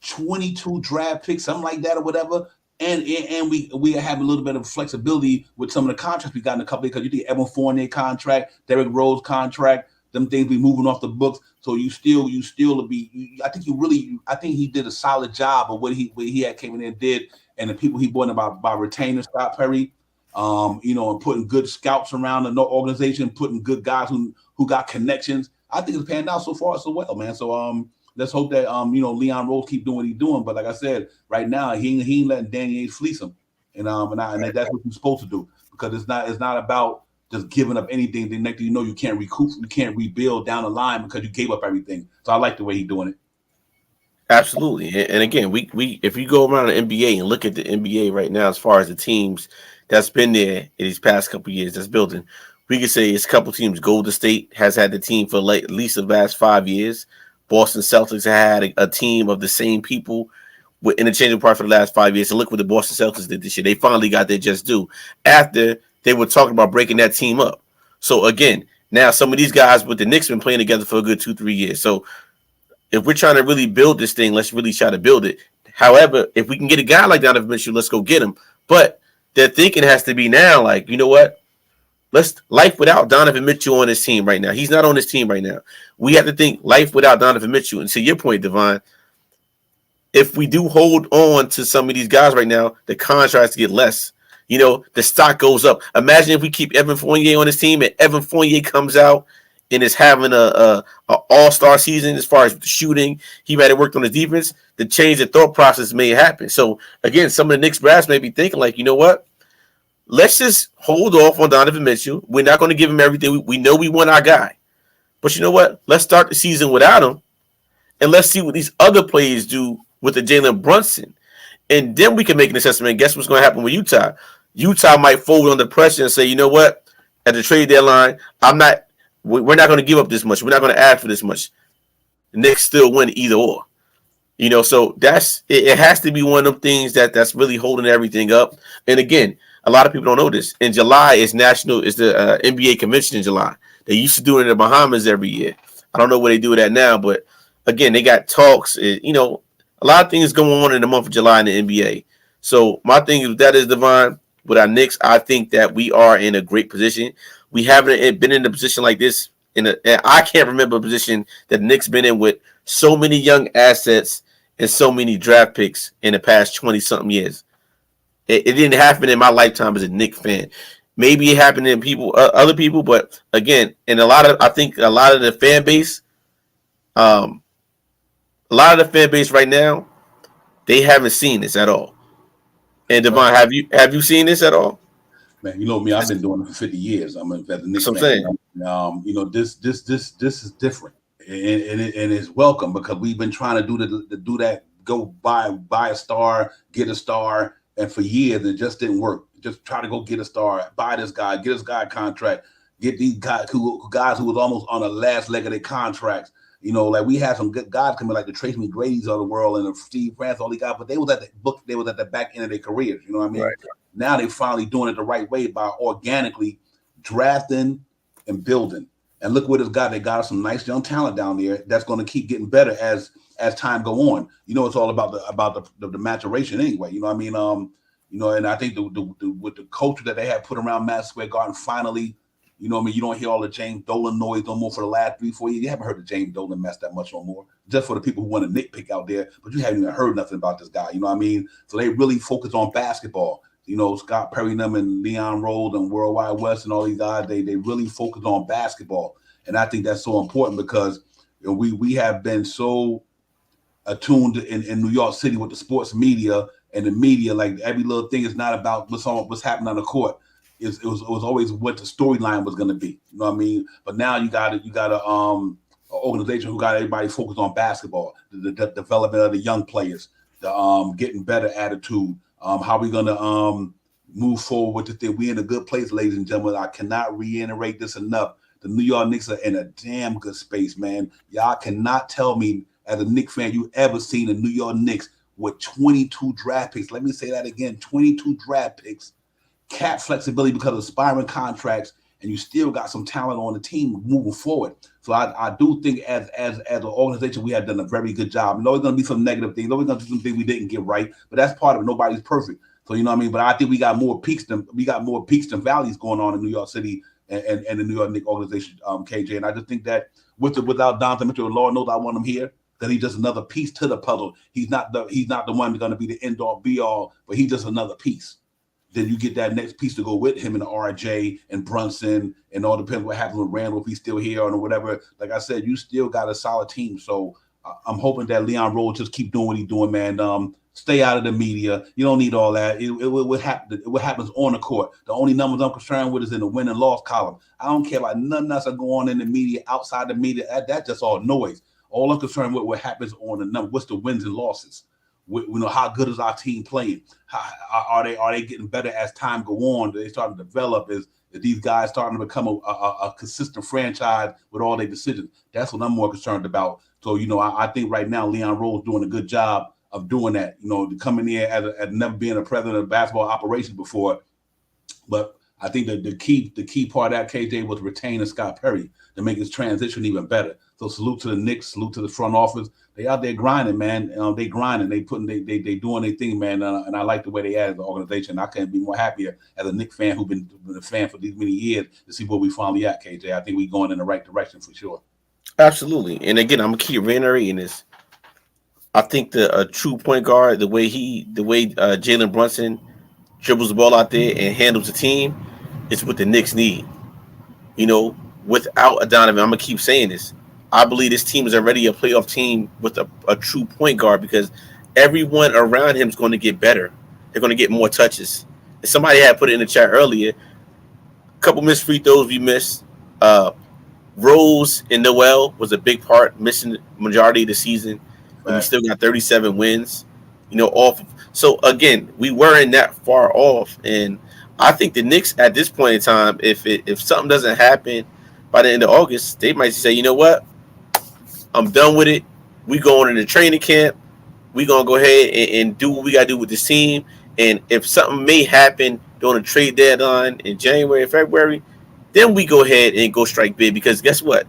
22 draft picks, something like that or whatever. And we have a little bit of flexibility with some of the contracts we got in a couple of, because you think Evan Fournier contract, Derrick Rose contract, them things be moving off the books. So you still be. I think he did a solid job of what he had came in and did, and the people he brought in by retaining Scott Perry, and putting good scouts around the organization, putting good guys who got connections. I think it's panned out so far so well, man. So let's hope that Leon Rose keep doing what he's doing. But like I said, right now he ain't letting Danny Ainge fleece him, and that's what you're supposed to do, because it's not about just giving up anything. The next thing you know, you can't recoup, you can't rebuild down the line because you gave up everything. So I like the way he's doing it. Absolutely, and again, we if you go around the NBA and look at the NBA right now, as far as the teams that's been there in these past couple of years that's building, we could say it's a couple teams. Golden State has had the team for at least the last 5 years. Boston Celtics had a team of the same people with interchangeable parts for the last 5 years. And look what the Boston Celtics did this year. They finally got their just due after they were talking about breaking that team up. So again, now some of these guys with the Knicks been playing together for a good 2-3 years. So if we're trying to really build this thing, let's really try to build it. However, if we can get a guy like Donovan Mitchell, let's go get him. But their thinking has to be now, like, you know what? Let's life without Donovan Mitchell on his team right now. He's not on his team right now. We have to think life without Donovan Mitchell. And to your point, Devon, if we do hold on to some of these guys right now, the contracts get less. The stock goes up. Imagine if we keep Evan Fournier on his team and Evan Fournier comes out and is having a all-star season as far as shooting. He might have worked on his defense. The change of thought process may happen. So, again, some of the Knicks brass may be thinking like, you know what? Let's just hold off on Donovan Mitchell. We're not going to give him everything. We know we want our guy. But you know what? Let's start the season without him. And let's see what these other players do with the Jalen Brunson. And then we can make an assessment. And guess what's going to happen with Utah? Utah might fold under pressure and say, you know what? At the trade deadline, we're not going to give up this much. We're not going to ask for this much. The Knicks still win either or. So it has to be one of them things that's really holding everything up. And again, a lot of people don't know this. In July is the NBA convention in July. They used to do it in the Bahamas every year. I don't know where they do it at now, but again, they got talks. A lot of things going on in the month of July in the NBA. So my thing is that is Devon with our Knicks. I think that we are in a great position. We haven't been in a position like this and I can't remember a position that the Knicks been in with so many young assets and so many draft picks in the past 20-something years. It didn't happen in my lifetime as a Knicks fan. Maybe it happened in other people, but again, and I think a lot of the fan base, right now, they haven't seen this at all. And Devon, have you seen this at all? Man, you know me, I've been doing it for 50 years. I'm a Knicks fan. This is different, and it's welcome, because we've been trying to do that, go buy a star, get a star. And for years, it just didn't work. Just try to go get a star, buy this guy, get this guy a contract, get these guys who was almost on the last leg of their contracts. Like we had some good guys coming, like the Tracy McGrady's of the world and the Steve France, all these guys, but they was at the back end of their careers. You know what I mean? Right. Now they're finally doing it the right way by organically drafting and building. And look what it's got. They got us some nice young talent down there that's going to keep getting better as time go on. It's all about the maturation anyway. You know what I mean? And I think with the culture that they have put around Madison Square Garden, finally, you don't hear all the James Dolan noise no more for the last 3-4 years. You haven't heard the James Dolan mess that much no more. Just for the people who want to nitpick out there, but you haven't even heard nothing about this guy. You know what I mean? So they really focus on basketball. You know, Scott Perry and them and Leon Rose and Worldwide West and all these guys, they really focus on basketball. And I think that's so important because we have been so attuned in New York City with the sports media and the media. Like every little thing is not about what's happening on the court. It was always what the storyline was going to be. You know what I mean? But now you got an organization who got everybody focused on basketball, the development of the young players, the getting better attitude. How we gonna move forward with the thing? We in a good place, ladies and gentlemen. I cannot reiterate this enough. The New York Knicks are in a damn good space, man. Y'all cannot tell me as a Knicks fan you ever seen the New York Knicks with 22 draft picks. Let me say that again: 22 draft picks, cap flexibility because of aspiring contracts, and you still got some talent on the team moving forward. So I do think as an organization we have done a very good job. There's always going to be some negative things. There's always going to be some things we didn't get right, but that's part of it. Nobody's perfect. So you know what I mean. But I think we got more peaks than valleys going on in New York City and the New York Knicks organization, KJ. And I just think that without Donovan Mitchell, Lord knows I want him here. That he's just another piece to the puzzle. He's not the one that's going to be the end all be all, but he's just another piece. Then you get that next piece to go with him and RJ and Brunson, and all depends what happens with Randall if he's still here or whatever. Like I said, you still got a solid team. So I'm hoping that Leon Rose just keep doing what he's doing, man. Stay out of the media. You don't need all that. What happens on the court. The only numbers I'm concerned with is in the win and loss column. I don't care about nothing else that go on in the media, outside the media. That's just all noise. All I'm concerned with what happens on the number. What's the wins and losses? You know, how good is our team playing? Are they getting better as time go on? Do they starting to develop? Is these guys starting to become a consistent franchise with all their decisions? That's what I'm more concerned about. So, you know, I think right now Leon Rose doing a good job of doing that. You know, coming in as never being a president of basketball operations before. But I think that the key part of that, KJ, was retaining Scott Perry to make his transition even better. So salute to the Knicks, salute to the front office. They out there grinding, man. They grinding. They doing their thing, man. And I like the way they added the organization. I couldn't be more happier as a Knicks fan who's been a fan for these many years to see where we finally at, KJ. I think we're going in the right direction for sure. Absolutely. And again, I'm gonna keep reiterating this. I think a true point guard, the way Jalen Brunson dribbles the ball out there and handles the team, is what the Knicks need. You know, without a Donovan, I'm gonna keep saying this. I believe this team is already a playoff team with a true point guard because everyone around him is going to get better. They're going to get more touches. And somebody had put it in the chat earlier. A couple missed free throws we missed. Rose and Noel was a big part, missing the majority of the season. And we still got 37 wins. You know, so again, we weren't that far off. And I think the Knicks at this point in time, if something doesn't happen by the end of August, they might say, you know what? I'm done with it. We going into training camp. We gonna go ahead and do what we gotta do with this team. And if something may happen during the trade deadline in January, February, then we go ahead and go strike big. Because guess what?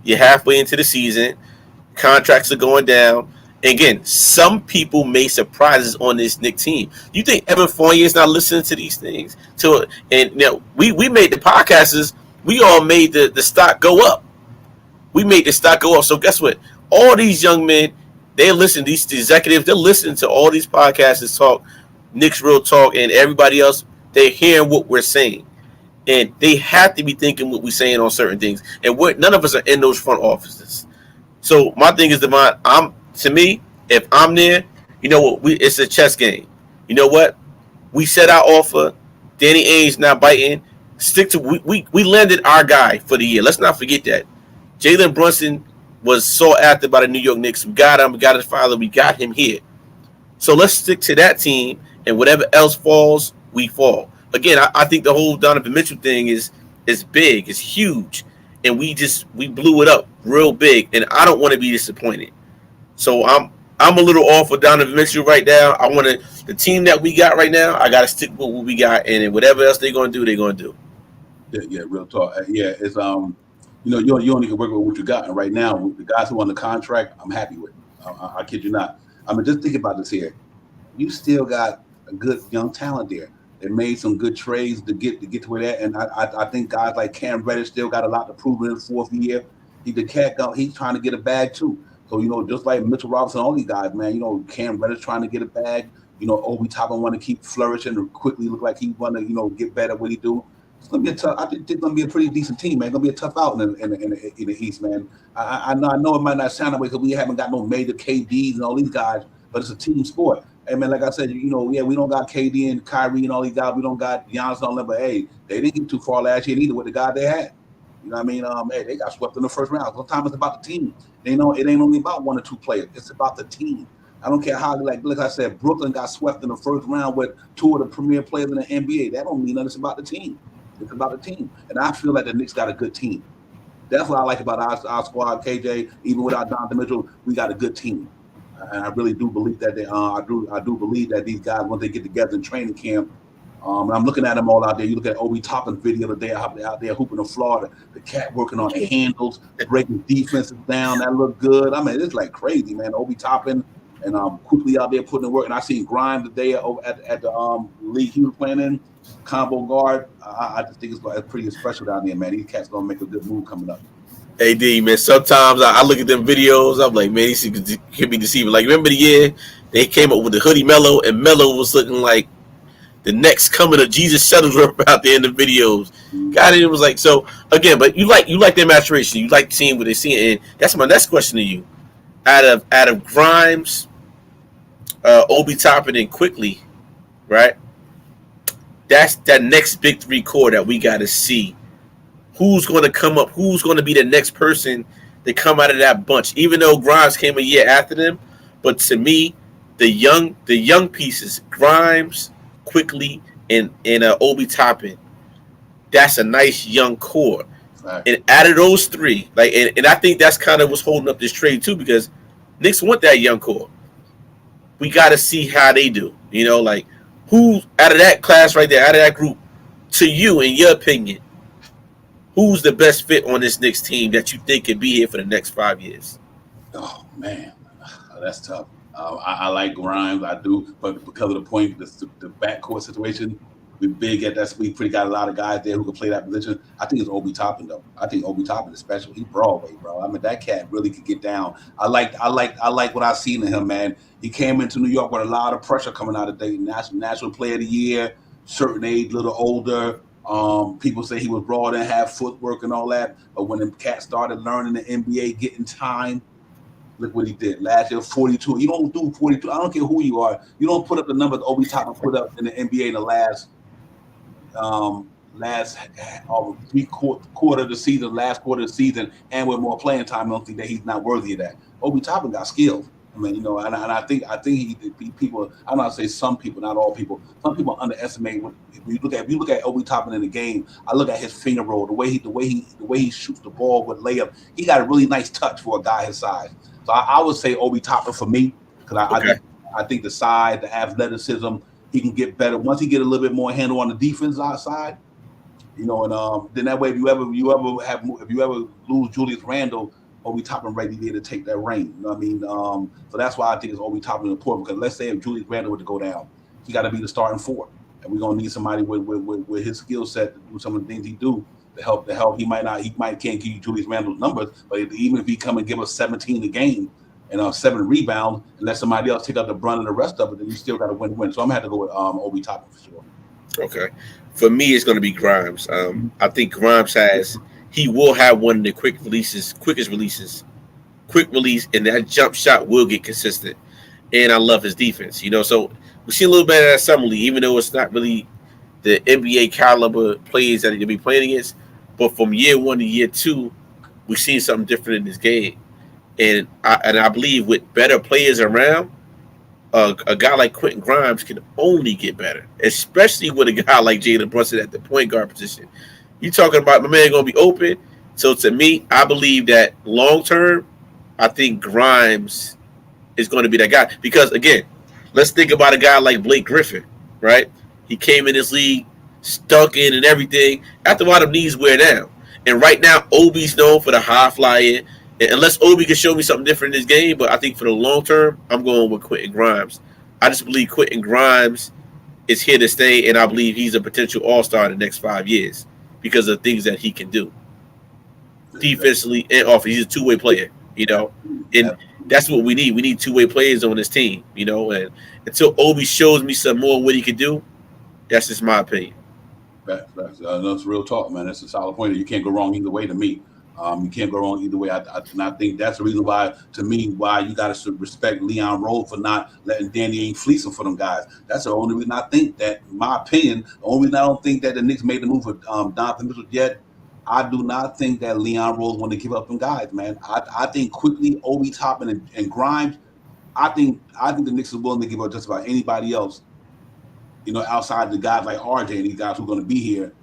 You're halfway into the season. Contracts are going down. And again, some people may surprise us on this Knicks team. You think Evan Fournier is not listening to these things? And you know, we made the podcasters. We all made the stock go up. We made the stock go up. So guess what? All these young men, they listen. These executives, they're listening to all these podcasters talk, Knicks Real Talk, and everybody else. They're hearing what we're saying, and they have to be thinking what we're saying on certain things. And none of us are in those front offices. So my thing is, Devon, to me, if I'm there, you know what? It's a chess game. You know what? We set our offer. Danny Ainge not biting. Stick to we landed our guy for the year. Let's not forget that. Jalen Brunson was sought after by the New York Knicks. We got him. We got his father. We got him here. So let's stick to that team, and whatever else falls, we fall. Again, I think the whole Donovan Mitchell thing is big. It's huge, and we blew it up real big. And I don't want to be disappointed. So I'm a little off with Donovan Mitchell right now. I want the team that we got right now. I got to stick with what we got, and then whatever else they're going to do, they're going to do. Yeah, real talk. Yeah, it's you know, you only can work with what you got. And right now, the guys who are on the contract, I'm happy with. I kid you not. I mean, just think about this here. You still got a good young talent there. They made some good trades to get to where that. And I think guys like Cam Reddish still got a lot to prove in his fourth year. He's trying to get a bag too. So, you know, just like Mitchell Robinson, all these guys, man, you know, Cam Reddish trying to get a bag. Obi Toppin want to keep flourishing or quickly look like he want to, get better at what he do. It's gonna be a tough. I think it's gonna be a pretty decent team, man. It's gonna be a tough out in the East, man. I know it might not sound that way because we haven't got no major KDs and all these guys, but it's a team sport. Hey, man, like I said, we don't got KD and Kyrie and all these guys. We don't got Giannis on them, but hey, they didn't get too far last year either with the guy they had. You know what I mean? Hey, they got swept in the first round. Sometimes it's about the team. It ain't only about one or two players. It's about the team. I don't care how, like I said, Brooklyn got swept in the first round with two of the premier players in the NBA. That don't mean nothing. It's about the team. It's about the team. And I feel like the Knicks got a good team. That's what I like about our squad, KJ. Even without Donovan Mitchell, we got a good team. And I really do believe that I do believe that these guys, once they get together in training camp, and I'm looking at them all out there. You look at Obi Toppin's video today out there hooping in Florida. The cat working on the handles, breaking defenses down. That look good. I mean, it's like crazy, man. Obi Toppin and quickly out there putting in work. And I seen Grimes today at the league he was playing in, combo guard. I just think it's pretty special down there, man. These cats gonna make a good move coming up. AD, man, sometimes I look at them videos, I'm like, man, these can be deceiving. Like, remember the year they came up with the hoodie Melo, and Melo was looking like the next coming of Jesus Shuttlesworth out there in the videos. God, it was like, so again, but you like their maturation, you like seeing what they see, and that's my next question to you. Out of Grimes, Obi Toppin, and Quickly, right? That's that next big three core that we got to see. Who's going to come up? Who's going to be the next person to come out of that bunch? Even though Grimes came a year after them, but to me, the young pieces, Grimes, Quickly, and Obi Toppin, that's a nice young core. Right. And out of those three, and I think that's kind of what's holding up this trade too, because Knicks want that young core. We got to see how they do. Like who out of that class right there, out of that group, to you, in your opinion, who's the best fit on this Knicks team that you think could be here for the next 5 years? Oh man, that's tough. I like Grimes, I do, but because of the point, the backcourt situation, we're big at that. We pretty got a lot of guys there who can play that position. I think it's Obi Toppin though. I think Obi Toppin is special. He's Broadway, bro. I mean, that cat really could get down. I like what I've seen in him, man. He came into New York with a lot of pressure coming out of the National Player of the Year, certain age, little older. People say he was broad and had footwork and all that, but when the cat started learning the NBA, getting time, look what he did last year. 42. You don't do 42. I don't care who you are. You don't put up the numbers Obi Toppin put up in the NBA in the last quarter of the season, last quarter of the season, and with more playing time. I don't think that he's not worthy of that. Obi Toppin got skills. I mean, and I think people. I'm not say some people, not all people. Some people underestimate what if you look at Obi Toppin in the game. I look at his finger roll, the way he shoots the ball with layup. He got a really nice touch for a guy his size. So I would say Obi Toppin for me, because I think the size, the athleticism, he can get better once he get a little bit more handle on the defense side. And then that way, if you ever lose Julius Randle, Obi Toppin right there to take that reign. You know what I mean? So that's why I think it's Obi Toppin important, because let's say if Julius Randle were to go down, he got to be the starting four, and we're gonna need somebody with his skill set to do some of the things he do to help. He can't give you Julius Randle's numbers, but even if he come and give us 17 a game and 7 rebounds, and let somebody else take out the brunt of the rest of it, then you still got to win. So I'm gonna have to go with Obi Toppin for sure. Okay, for me it's gonna be Grimes. I think Grimes he will have one of the quickest releases, quick release, and that jump shot will get consistent. And I love his defense. So we see a little bit of that summer league, even though it's not really the NBA caliber players that he'll be playing against. But from year 1 to year 2, we've seen something different in this game. And I believe with better players around, a guy like Quentin Grimes can only get better, especially with a guy like Jalen Brunson at the point guard position. You talking about my man going to be open. So to me, I believe that long term, I think Grimes is going to be that guy. Because again, let's think about a guy like Blake Griffin, right? He came in this league, stuck in and everything. After a while, the knees wear down. And right now, Obi's known for the high flyer. Unless Obi can show me something different in this game, but I think for the long term, I'm going with Quentin Grimes. I just believe Quentin Grimes is here to stay, and I believe he's a potential all-star in the next 5 years because of things that he can do defensively and offensively. He's a two-way player, And that's what we need. We need two-way players on this team, you know. And until Obi shows me some more what he can do, that's just my opinion. That's real talk, man. That's a solid point. You can't go wrong either way to me. You can't go wrong either way. And I think that's the reason why, to me, why you got to respect Leon Rose for not letting Danny Ainge fleece him for them guys. That's the only reason I think that, in my opinion, the only reason I don't think that the Knicks made the move for Donovan Mitchell yet. I do not think that Leon Rose want to give up them guys, man. I think quickly Obi Toppin and Grimes. I think the Knicks are willing to give up just about anybody else, you know, outside the guys like RJ and these guys who are going to be here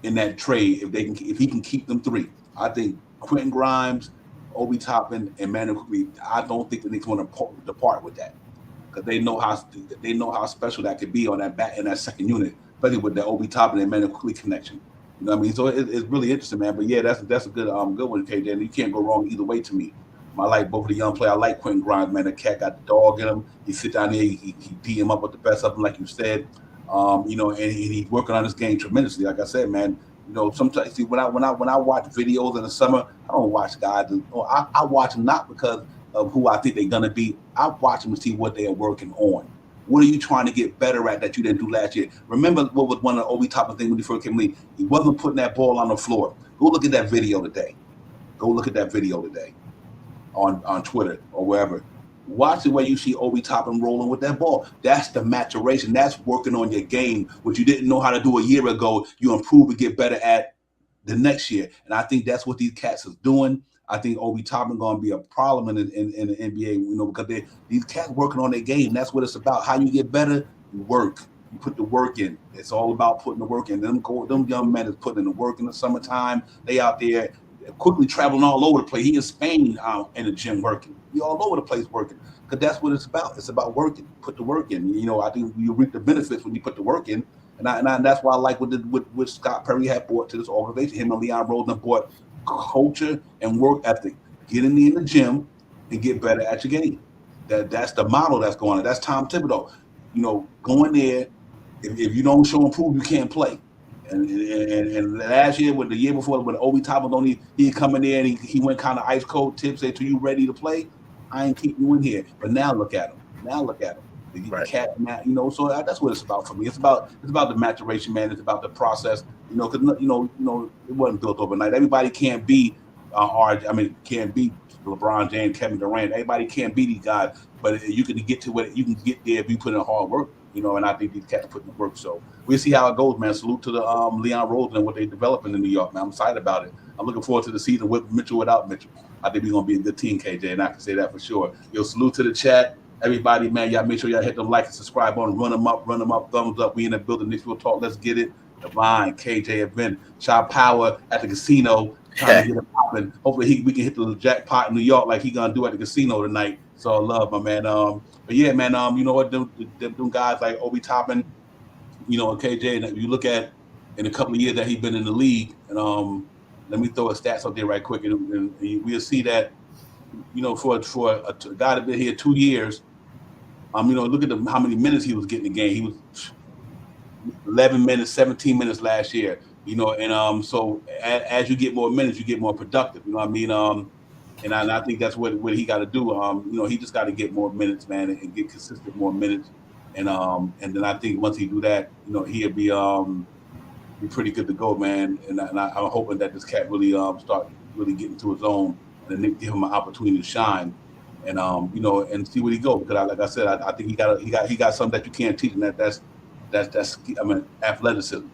in that trade if he can keep them three. I think Quentin Grimes, Obi Toppin, and Manuel Quickly. I don't think the Knicks want to depart with that because they know how special that could be on that back in that second unit, especially with the Obi Toppin and Manuel Quickly connection. You know what I mean? So it's really interesting, man. But yeah, that's a good one, KJ. And you can't go wrong either way to me. I like both of the young players. I like Quentin Grimes, man. The cat got the dog in him. He sit down there, he beat him up with the best of them, like you said. You know, and he's working on his game tremendously. Like I said, man. You know, sometimes see when I watch videos in the summer, I don't watch guys. I watch them not because of who I think they're gonna be. I watch them to see what they are working on. What are you trying to get better at that you didn't do last year? Remember what was one of the Obi Toppin things when he first came in the league? He wasn't putting that ball on the floor. Go look at that video today. On Twitter or wherever. Watch the way you see Obi Toppin rolling with that ball. That's the maturation. That's working on your game, which you didn't know how to do a year ago. You improve and get better at the next year. And I think that's what these cats is doing. I think Obi Toppin going to be a problem in the NBA, you know, because these cats working on their game. That's what it's about. How you get better, you work. You put the work in. It's all about putting the work in. Them young men is putting in the work in the summertime. They out there quickly traveling all over the place. He in Spain in the gym working. He all over the place working. Because that's what it's about. It's about working. Put the work in. You know, I think you reap the benefits when you put the work in. And that's why I like what Scott Perry had brought to this organization. Him and Leon Rose brought culture and work ethic. Get in the gym and get better at your game. That's the model that's going on. That's Tom Thibodeau. You know, go in there. If you don't show and prove, you can't play. And last year, the year before, when Obi Toppin he come in there and he went kind of ice cold tips, say, "Till you ready to play, I ain't keep you in here." But now look at him. The cat, you know. So that's what it's about for me. It's about the maturation, man. It's about the process, you know. Because you know, it wasn't built overnight. Everybody can't be can't be LeBron James, Kevin Durant. Everybody can't be these guys, but you can get to what you can get there if you put in hard work. You know, and I think these cats put in the work. So we'll see how it goes, man. Salute to the Leon Rose and what they're developing in New York, man. I'm excited about it. I'm looking forward to the season with Mitchell, without Mitchell. I think we're going to be a good team, KJ, and I can say that for sure. Yo, salute to the chat. Everybody, man, y'all make sure y'all hit them like and subscribe on. Run them up, thumbs up. We in the building. Next we'll talk. Let's get it. Divine, KJ, event, Shop Power at the casino. Trying to get it popping. Hopefully we can hit the jackpot in New York like he going to do at the casino tonight. So I love my man. But yeah, man, you know what, them guys like Obi Toppin, you know, and KJ, and you look at in a couple of years that he's been in the league, and let me throw a stats up there right quick, and we'll see that, you know, for a guy that been here 2 years, you know, look at how many minutes he was getting a game. He was 11 minutes, 17 minutes last year, you know, and so as you get more minutes, you get more productive, you know what I mean? And I think that's what he got to do. You know, he just got to get more minutes, man, and get consistent more minutes. And then I think once he do that, you know, he'll be pretty good to go, man. And I'm hoping that this cat really start really getting to his own and then give him an opportunity to shine. And you know, and see where he goes. Because like I said, I think he got something that you can't teach, and that's athleticism.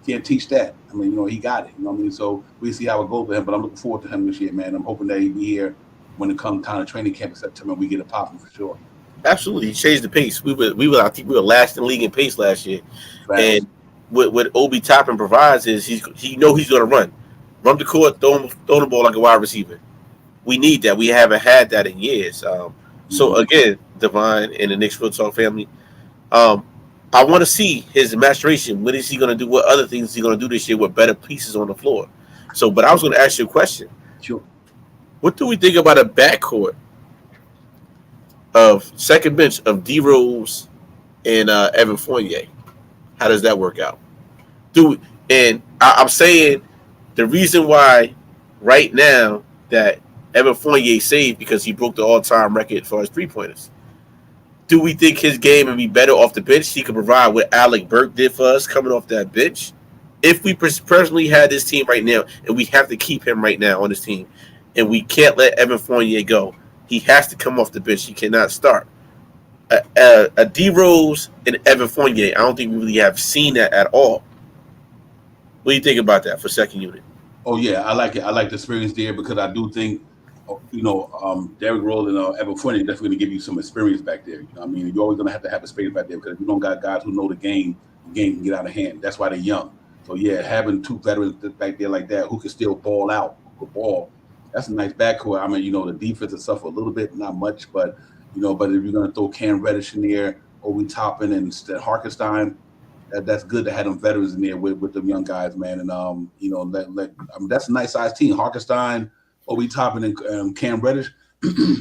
Can't teach that. I mean, you know, he got it. You know what I mean? So we'll see how it goes with him. But I'm looking forward to him this year, man. I'm hoping that he'll be here when it comes time to training camp in September. We get it popping for sure. Absolutely, he changed the pace. I think we were last in the league in pace last year. Right. And what Obi Toppin provides is he's going to run the court, throw the ball like a wide receiver. We need that. We haven't had that in years. So again, Divine and the Knicks Real Talk family. I want to see his maturation. What is he going to do? What other things is he going to do this year with better pieces on the floor? So, but I was going to ask you a question. Sure. What do we think about a backcourt of second bench of D Rose and Evan Fournier? How does that work out? I'm saying the reason why right now that Evan Fournier saved because he broke the all-time record for his three-pointers. Do we think his game would be better off the bench? He could provide what Alec Burke did for us coming off that bench. If we personally had this team right now, and we have to keep him right now on this team, and we can't let Evan Fournier go, he has to come off the bench. He cannot start. A D Rose and Evan Fournier, I don't think we really have seen that at all. What do you think about that for second unit? Oh yeah, I like it. I like the experience there because I do think, Derrick Rose and Evan Fournier definitely going to give you some experience back there. You know what I mean? You're always going to have a experience back there because if you don't got guys who know the game can get out of hand. That's why they're young. So yeah, having two veterans back there like that who can still ball out the ball, that's a nice backcourt. I mean, the defense has suffered a little bit, not much, but but if you're going to throw Cam Reddish in there, Obi Toppin and Harkenstein, that's good to have them veterans in there with them young guys, man. And that's a nice sized team. Harkenstein, Obi Toppin, and Cam Reddish.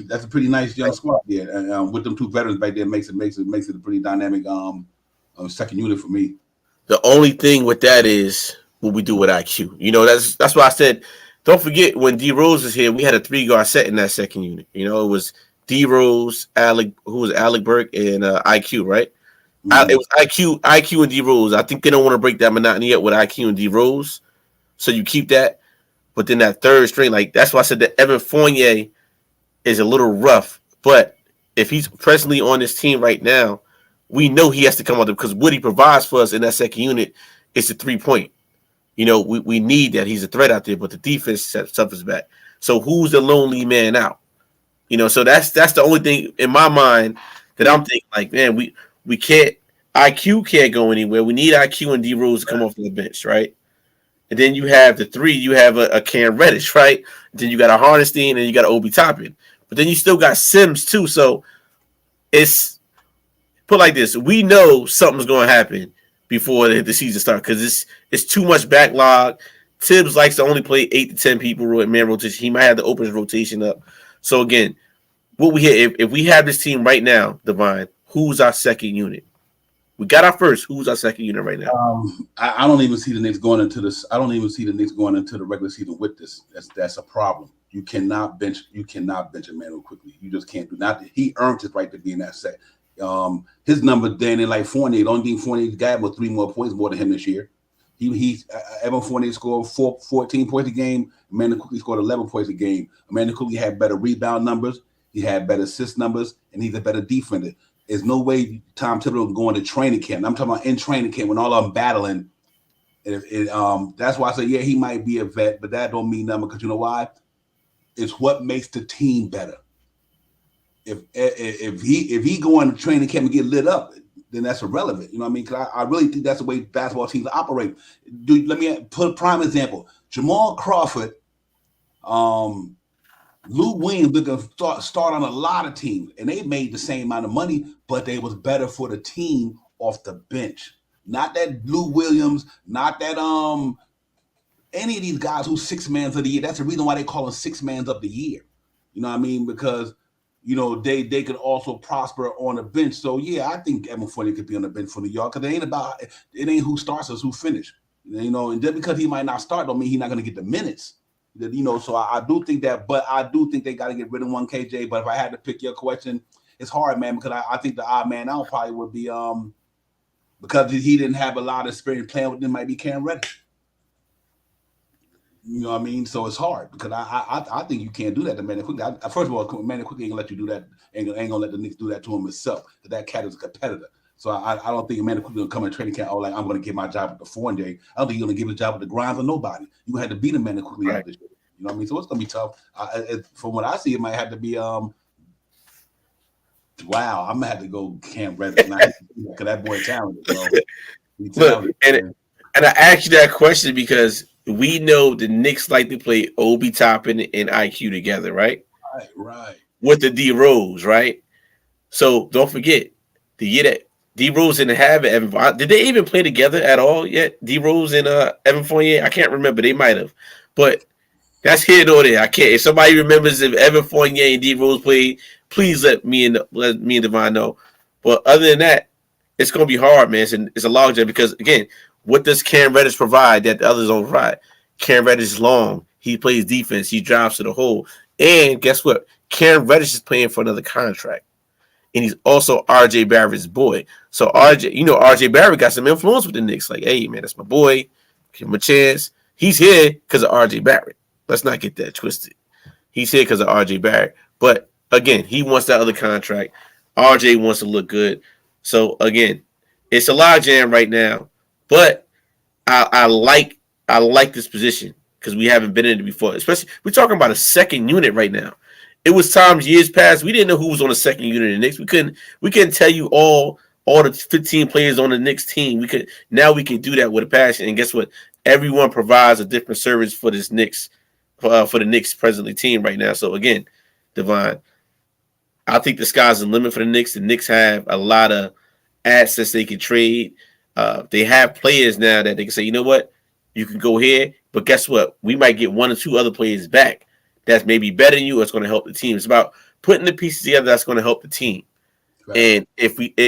That's a pretty nice young squad there. And with them two veterans back there, makes it a pretty dynamic second unit for me. The only thing with that is what we do with IQ. That's why I said, don't forget when D Rose was here, we had a 3-guard set in that second unit. It was D Rose, Alec Burke, and IQ, right? Mm-hmm. It was IQ, and D Rose. I think they don't want to break that monotony yet with IQ and D Rose, so you keep that. But then that third string, that's why I said that Evan Fournier is a little rough. But if he's presently on this team right now, we know he has to come out there because what he provides for us in that second unit is a 3-point. We need that. He's a threat out there, but the defense suffers back. So who's the lonely man out? So that's the only thing in my mind that I'm thinking, man, we can't, IQ can't go anywhere. We need IQ and D Rose to come off the bench, right? And then you have the three, you have a Cam Reddish, right? Then you got a Hardenstein and you got an Obi Toppin. But then you still got Sims too. So it's put like this. We know something's going to happen before the season starts because it's too much backlog. Tibbs likes to only play 8 to 10 people in man rotation. He might have to open his rotation up. So again, what we hear, if we have this team right now, Divine, who's our second unit? We got our first. Who's our second unit right now? I don't even see the Knicks going into this. I don't even see the Knicks going into the regular season with this. That's a problem. You cannot bench a man quickly. You just can't do that. He earned his right to be in that set. His number then in like Fournier. The only thing Fournier got was 3 more points more than him this year. Evan Fournier scored 14 points a game. Amanda Quickly scored 11 points a game. Amanda Quickly had better rebound numbers. He had better assist numbers, and he's a better defender. There's no way Tom Thibodeau can go into training camp. I'm talking about in training camp when all of them battling. That's why I say, yeah, he might be a vet, but that don't mean nothing because you know why? It's what makes the team better. If he go into training camp and get lit up, then that's irrelevant. You know what I mean? Because I really think that's the way basketball teams operate. Let me put a prime example. Jamal Crawford, Lou Williams looking to start on a lot of teams, and they made the same amount of money, but they was better for the team off the bench. Not that Lou Williams, not that any of these guys who's 6 mans of the year. That's the reason why they call them 6 mans of the year. You know what I mean? Because they could also prosper on the bench. So yeah, I think Evan Fournier could be on the bench for New York because it ain't who starts, it's who finish. And just because he might not start don't mean he's not going to get the minutes. So I do think that, but I do think they got to get rid of one KJ. But if I had to pick your question, it's hard, man, because I think the odd man out probably would be because he didn't have a lot of experience playing with them, might be Cam Reddish. You know what I mean? So it's hard because I think you can't do that to Manny Quickly. First of all, Manny Quickly ain't gonna let you do that. Ain't gonna let the Knicks do that to him himself. That cat is a competitor. So I don't think Manny Quickly gonna come in training camp. I'm gonna get my job with the Fournier. I don't think he's gonna give a job with the Grimes or nobody. You had to beat him Manny Quickly out this year. You know what I mean? So it's gonna be tough. From what I see, it might have to be wow. I'm gonna have to go Cam Reddish because that boy talented. Bro. Look, and I asked you that question because we know the Knicks like to play Obi Toppin and IQ together, right? Right. With the D Rose, right? So don't forget the year that D Rose didn't have it. Did they even play together at all yet? D Rose and Evan Fournier? I can't remember. They might have, but that's here nor there. I can't. If somebody remembers if Evan Fournier and D Rose played, please let me and Divine know. But other than that, it's gonna be hard, man. It's a logjam because again, what does Cam Reddish provide that the others don't provide? Cam Reddish is long. He plays defense. He drives to the hole. And guess what? Cam Reddish is playing for another contract. And he's also RJ Barrett's boy. So RJ Barrett got some influence with the Knicks. Like, hey, man, that's my boy. Give him a chance. He's here because of RJ Barrett. Let's not get that twisted. He's here because of RJ Barrett. But again, he wants that other contract. RJ wants to look good. So again, it's a logjam right now. But I like this position because we haven't been in it before. Especially, we're talking about a second unit right now. It was times years past we didn't know who was on the second unit of the Knicks. We couldn't tell you all the 15 players on the Knicks team. Now we can do that with a passion. And guess what? Everyone provides a different service for this Knicks for the Knicks presently team right now. So again, Divine, I think the sky's the limit for the Knicks. The Knicks have a lot of assets they can trade. They have players now that they can say, you know what, you can go here, but guess what? We might get one or two other players back that's maybe better than you. It's going to help the team. It's about putting the pieces together that's going to help the team. Right. And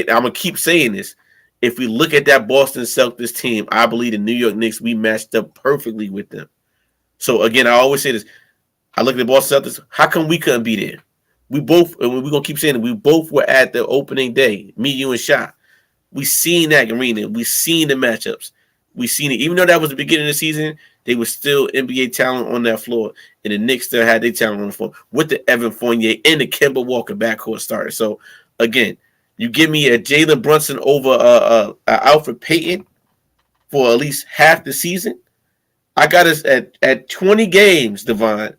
I'm going to keep saying this. If we look at that Boston Celtics team, I believe the New York Knicks, we matched up perfectly with them. So again, I always say this. I look at the Boston Celtics. How come we couldn't be there? We both, and we're going to keep saying it, we both were at the opening day, me, you, and Sha. We seen that arena. We seen the matchups. We seen it. Even though that was the beginning of the season, they were still NBA talent on that floor. And the Knicks still had their talent on the floor with the Evan Fournier and the Kemba Walker backcourt starter. So, again, you give me a Jalen Brunson over Alfred Payton for at least half the season. I got us at 20 games, Devon,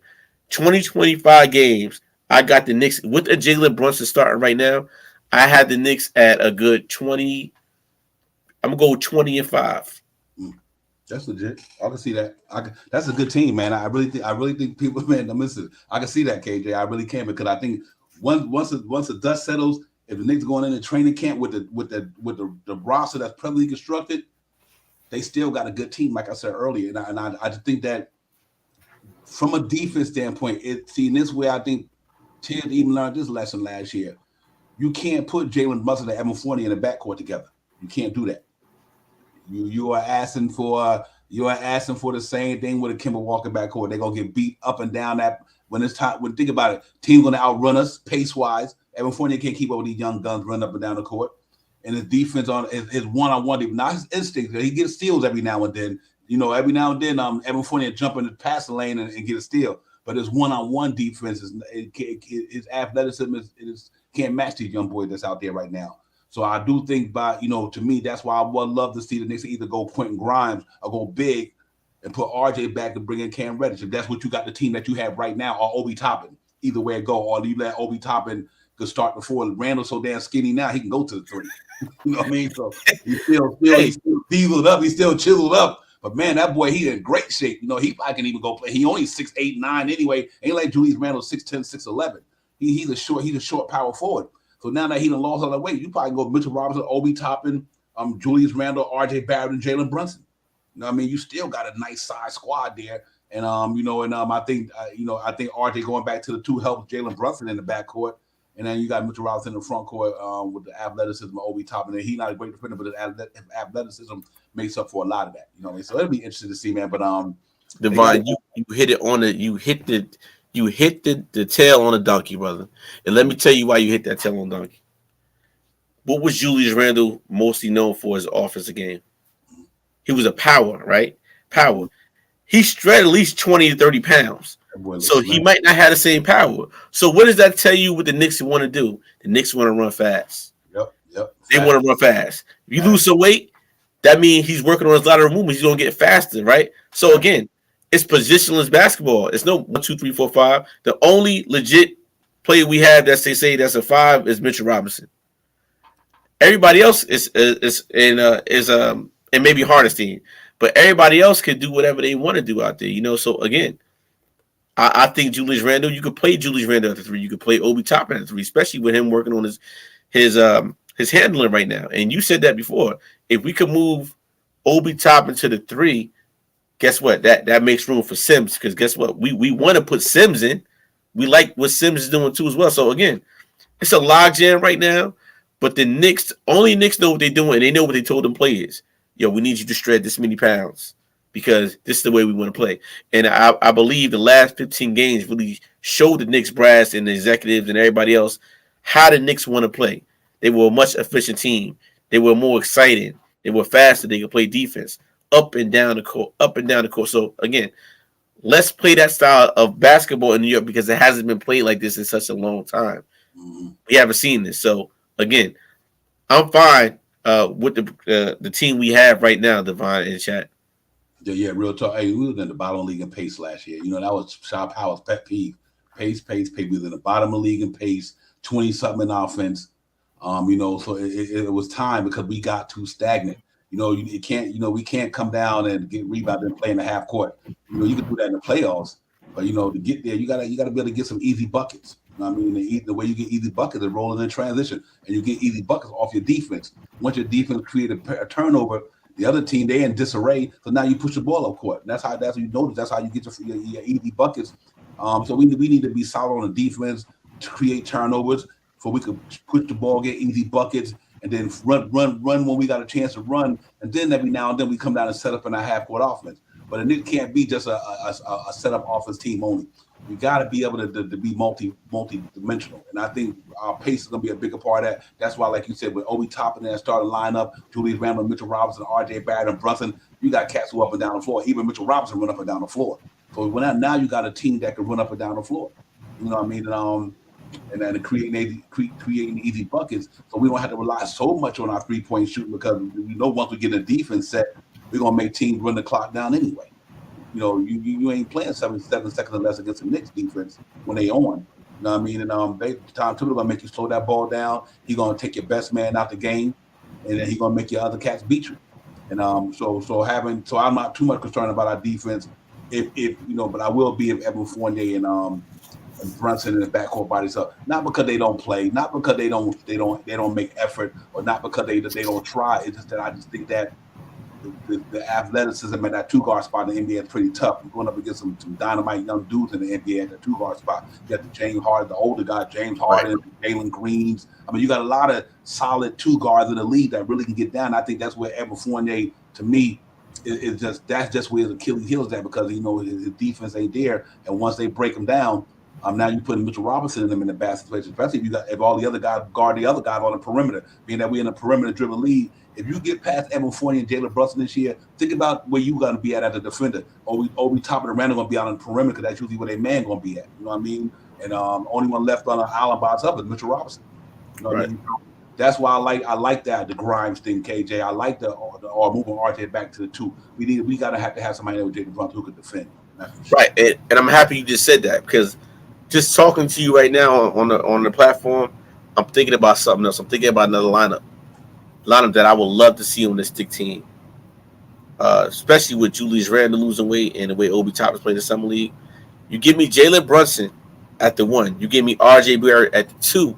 25 games. I got the Knicks with a Jalen Brunson starting right now. I had the Knicks at a good 20. I'm going to go 20-5. That's legit. I can see that. That's a good team, man. I really think people, man. Listen, I can see that, KJ. I really can, because I think once the dust settles, if the Knicks going into training camp with the roster that's presently constructed, they still got a good team, like I said earlier. And I just think that from a defense standpoint, in this way, I think Tibbs even learned this lesson last year. You can't put Jalen Brunson and Evan Fournier in the backcourt together. You can't do that. You are asking for the same thing with a Kemba Walker backcourt. They're gonna get beat up and down that when it's time. When think about it, team's gonna outrun us pace wise. Evan Fournier can't keep up with these young guns running up and down the court. And his defense on his one-on-one, not his instinct. He gets steals every now and then. Every now and then, Evan Fournier jump in the passing lane and get a steal. But his one-on-one defense his athleticism can't match these young boys that's out there right now. So I do think to me, that's why I would love to see the Knicks either go Quentin Grimes or go big and put RJ back and bring in Cam Reddish. If that's what you got the team that you have right now, or Obi Toppin, either way it go, or you let Obi Toppin could start before Randall's so damn skinny now, he can go to the three. You know what I mean? So he's still dieseled up, he's still chiseled up. But man, that boy, he in great shape. He probably can even go play. He only 6'8", 9" anyway. Ain't like Julius Randle 6'10", 6'11". He's a short power forward. So now that he done lost all that weight, you probably go Mitchell Robinson, Obi Toppin, Julius Randle, RJ Barrett, and Jalen Brunson. You know what I mean? You still got a nice size squad there. And I think RJ going back to the two helps Jalen Brunson in the backcourt. And then you got Mitchell Robinson in the front court with the athleticism of Obi Toppin. And he's not a great defender, but his athleticism makes up for a lot of that. You know what I mean? So it'll be interesting to see, man. But Devon, you hit it on it. You hit the tail on the donkey, brother. And let me tell you why you hit that tail on the donkey. What was Julius Randle mostly known for his offensive game? He was a power, right? Power. He shredded at least 20 to 30 pounds. So he might not have the same power. So what does that tell you what the Knicks want to do? The Knicks want to run fast. Yep. They want to run fast. If you lose some weight, that means he's working on his lateral movements. He's going to get faster, right? So again, it's positionless basketball. It's no 1, 2, 3, 4, 5. The only legit player we have that they say that's a 5 is Mitchell Robinson. Everybody else is and maybe Hardestein, but everybody else can do whatever they want to do out there. So again, I think Julius Randle, you could play Julius Randle at the 3. You could play Obi Toppin at the 3, especially with him working on his handling right now. And you said that before. If we could move Obi Toppin to the 3, guess what? That makes room for Sims, because guess what? We want to put Sims in. We like what Sims is doing too as well. So again, it's a logjam right now. But the Knicks know what they're doing, and they know what they told them players. Yo, we need you to shred this many pounds. because this is the way we want to play. And I believe the last 15 games really showed the Knicks brass and the executives and everybody else how the Knicks want to play. They were a much efficient team. They were more exciting. They were faster. They could play defense up and down the court, up and down the court. So again, let's play that style of basketball in New York because it hasn't been played like this in such a long time. Mm-hmm. We haven't seen this. So again, I'm fine with the team we have right now, Devon, in chat. Yeah, real talk. Hey, we was in the bottom of the league in pace last year. You know, that was Shop Howard's pet peeve. Pace. We was in the bottom of the league in pace, 20-something in offense. You know, so it was time because we got too stagnant. You know, we can't come down and get rebounded and play in the half court. You know, you can do that in the playoffs, but you know, to get there, you gotta be able to get some easy buckets. You know what I mean? The way you get easy buckets is rolling in transition, and you get easy buckets off your defense. Once your defense create a turnover, the other team, they're in disarray, so now you push the ball up court. And that's how you notice. That's how you get your easy buckets. So we need to be solid on the defense to create turnovers, so we can push the ball, get easy buckets, and then run when we got a chance to run. And then every now and then we come down and set up in our half court offense. But it can't be just a set up offense team only. We got to be able to be multi-dimensional. And I think our pace is going to be a bigger part of that. That's why, like you said, with Obi Toppin there starting lineup, Julius Randle, Mitchell Robinson, RJ Barrett, and Brunson, you got cats who up and down the floor. Even Mitchell Robinson run up and down the floor. So now you got a team that can run up and down the floor. You know what I mean? And then creating easy buckets, so we don't have to rely so much on our three-point shooting because we know once we get a defense set, we're gonna make teams run the clock down anyway. You know, you ain't playing 7 seconds or less against the Knicks defense when they on. You know what I mean? And Tom Thibodeau gonna make you slow that ball down. He's gonna take your best man out the game, and then he's gonna make your other cats beat you. And so I'm not too much concerned about our defense. If you know, but I will be if Evan Fournier and Brunson in the backcourt by themselves. Not because they don't play, not because they don't make effort, or not because they don't try. It's just that I just think that the athleticism at that two-guard spot in the NBA is pretty tough. You're going up against some dynamite young dudes in the NBA at the two-guard spot. You got the James Harden, the older guy, James Harden, Jalen Greens. I mean, you got a lot of solid two guards in the league that really can get down. I think that's where Evan Fournier, to me, that's just where his Achilles heel is at, because you know his defense ain't there, and once they break him down, now you put Mitchell Robinson in them in the basket situation, especially if all the other guys guard the other guys on the perimeter, being that we're in a perimeter-driven league. If you get past Evan Fournier and Jalen Brunson this year, think about where you're going to be at the defender. Obi Toppin and Randall going to be out on the perimeter because that's usually where their man going to be at. You know what I mean? And only one left on the island by itself is Mitchell Robinson. You know what I mean? That's why I like that, the Grimes thing, KJ. I like the moving RJ back to the two. We got to have somebody there with Jalen Brunson who could defend. Right, and I'm happy you just said that, because just talking to you right now on the platform, I'm thinking about something else. I'm thinking about another lineup that I would love to see on this Stick team, especially with Julius Randle losing weight and the way Obi Toppin's playing the summer league. You give me Jalen Brunson at the 1. You give me RJ Barrett at the 2.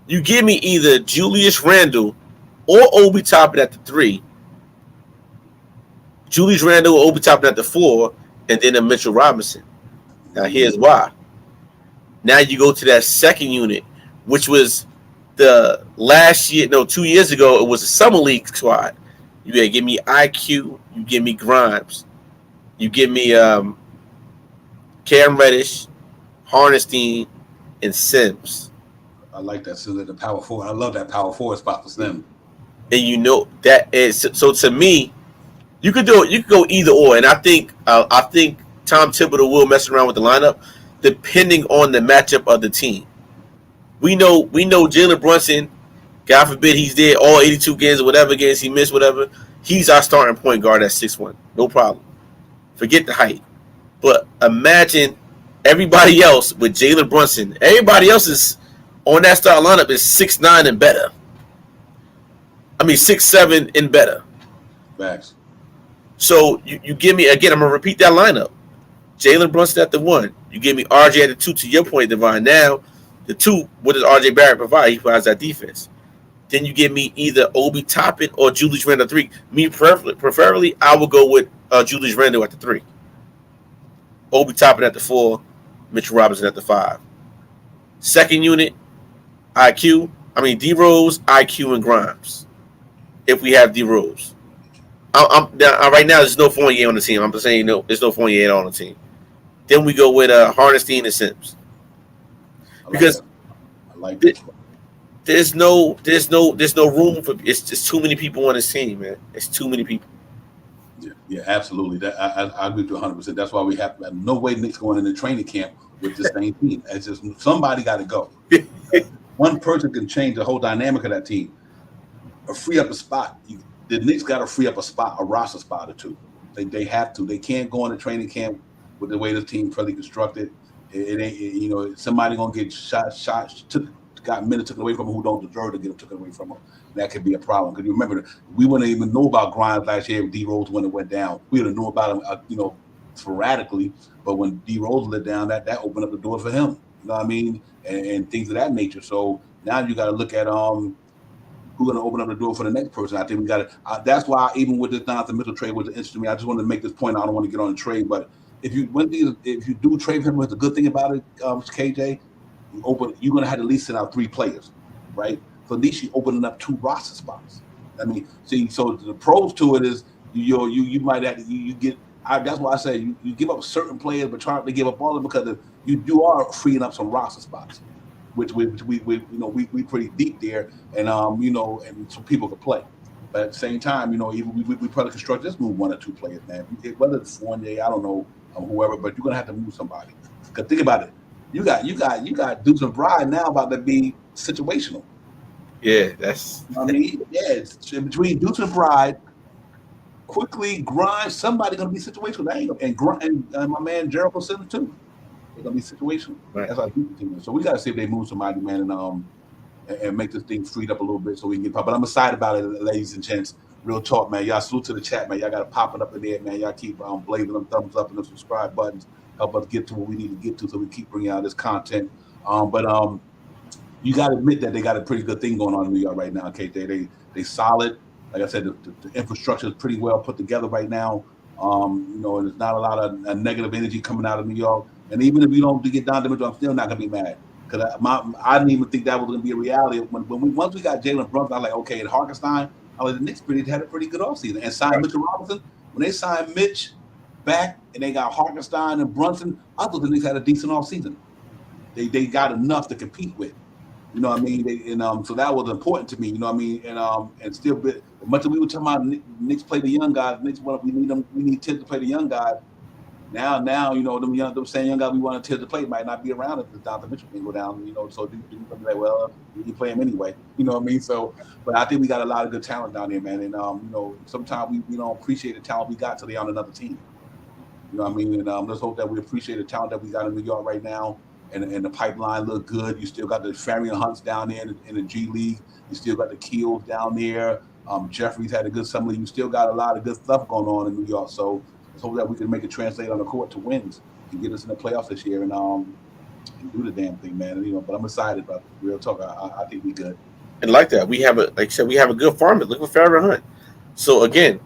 You give me either Julius Randle or Obi Toppin at the 3. Julius Randle or Obi Toppin at the 4, and then a Mitchell Robinson. Now here's why. Now you go to that second unit, which was the 2 years ago, it was a summer league squad. You gotta give me IQ, you give me Grimes, you give me Cam Reddish, Harnestein, and Sims. I like that. So the power forward. I love that power forward spot for Sims. And you know that is so. To me, you could do it. You could go either or. And I think Tom Thibodeau will mess around with the lineup depending on the matchup of the team. We know Jalen Brunson, God forbid he's there all 82 games or whatever games he missed, whatever. He's our starting point guard at 6'1". No problem. Forget the height. But imagine everybody else with Jalen Brunson. Everybody else is on that starting lineup is 6'9" and better. 6'7" and better. Facts. So you give me, again, I'm going to repeat that lineup. Jalen Brunson at the 1. You give me RJ at the 2, to your point, Devon. Now, the 2, what does RJ Barrett provide? He provides that defense. Then you give me either Obi Toppin or Julius Randle at 3. Me, preferably, I would go with Julius Randle at the 3. Obi Toppin at the 4. Mitchell Robinson at the 5. Second unit, D-Rose, IQ, and Grimes. If we have D-Rose. Right now. There's no Fournier on the team. I'm just saying no. There's no Fournier on the team. Then we go with Hardenstein and Sims because I like that. there's no room for it's just too many people on this team, man. It's too many people. Yeah, absolutely. That I agree with you 100%. That's why we have no way Knicks going into training camp with the same team. It's just somebody got to go. One person can change the whole dynamic of that team. Or free up a spot. The Knicks got to free up a spot, a roster spot or two. They have to. They can't go into training camp with the way the team's currently constructed. It ain't somebody gonna get got minutes taken away from them who don't deserve to get them taken away from them. That could be a problem. Because you remember, we wouldn't even know about Grimes last year if D Rose when it went down. We would have known about him, sporadically. But when D Rose let down, that opened up the door for him. You know what I mean? And things of that nature. So now you got to look at who's going to open up the door for the next person. I think we got to. That's why even with this Donovan Mitchell trade was interesting to me. I just wanted to make this point. I don't want to get on the trade, but if you do trade him, what's the good thing about it, KJ? You're going to have to at least send out 3 players, right? So at least you're opening up 2 roster spots. I mean, see, so the pros to it is you might have you get. That's why I say you give up certain players, but try not to give up all of them because you are freeing up some roster spots, which we pretty deep there, and and some people can play. But at the same time, even we probably construct this move 1 or 2 players, man. Whether it's Fournier, I don't know, whoever, but you're gonna have to move somebody. Because think about it, you got Deuce and Bride now about to be situational. Yeah, that's. I mean, it's between Deuce and Bride, quickly Grimes, somebody gonna be situational. And my man Gerald Wilson too. They're gonna be situational. Right. That's how deep the team is. So we gotta see if they move somebody, man, and make this thing freed up a little bit so we can get pop. But I'm excited about it, ladies and gents. Real talk, man. Y'all salute to the chat, man. Y'all got to pop it up in there, man. Y'all keep blazing them thumbs up and the subscribe buttons. Help us get to what we need to get to so we keep bringing out this content. But you got to admit that they got a pretty good thing going on in New York right now, KJ. They solid. Like I said, the infrastructure is pretty well put together right now. And there's not a lot of negative energy coming out of New York. And even if you don't get down to Mitchell, I'm still not going to be mad. Because I didn't even think that was going to be a reality. Once we got Jalen Brunson, I was like, okay, at Hartenstein, the Knicks had a pretty good offseason. And signed Mitchell Robinson. When they signed Mitch back and they got Hartenstein and Brunson, I thought the Knicks had a decent offseason. They got enough to compete with. You know what I mean? So that was important to me. You know what I mean? And still, much as we were talking about Knicks play the young guys, Knicks we need them. We need Tibbs to play the young guys. Now, them same young guys we wanted Tibbs to play might not be around if the Donovan Mitchell thing go down. So do you be like, well, you play him anyway. You know what I mean? So, but I think we got a lot of good talent down there, man. And sometimes we don't appreciate the talent we got till they on another team. You know what I mean? And let's hope that we appreciate the talent that we got in New York right now. And the pipeline look good. You still got the Farian Hunts down there in the G League. You still got the Keels down there. Jeffries had a good summer. You still got a lot of good stuff going on in New York. So let's hope that we can make it translate on the court to wins and get us in the playoffs this year and do the damn thing, man. But I'm excited about it. Real talk. I think we good. And like that, we have a good farmer. Look at Farian Hunt. So again,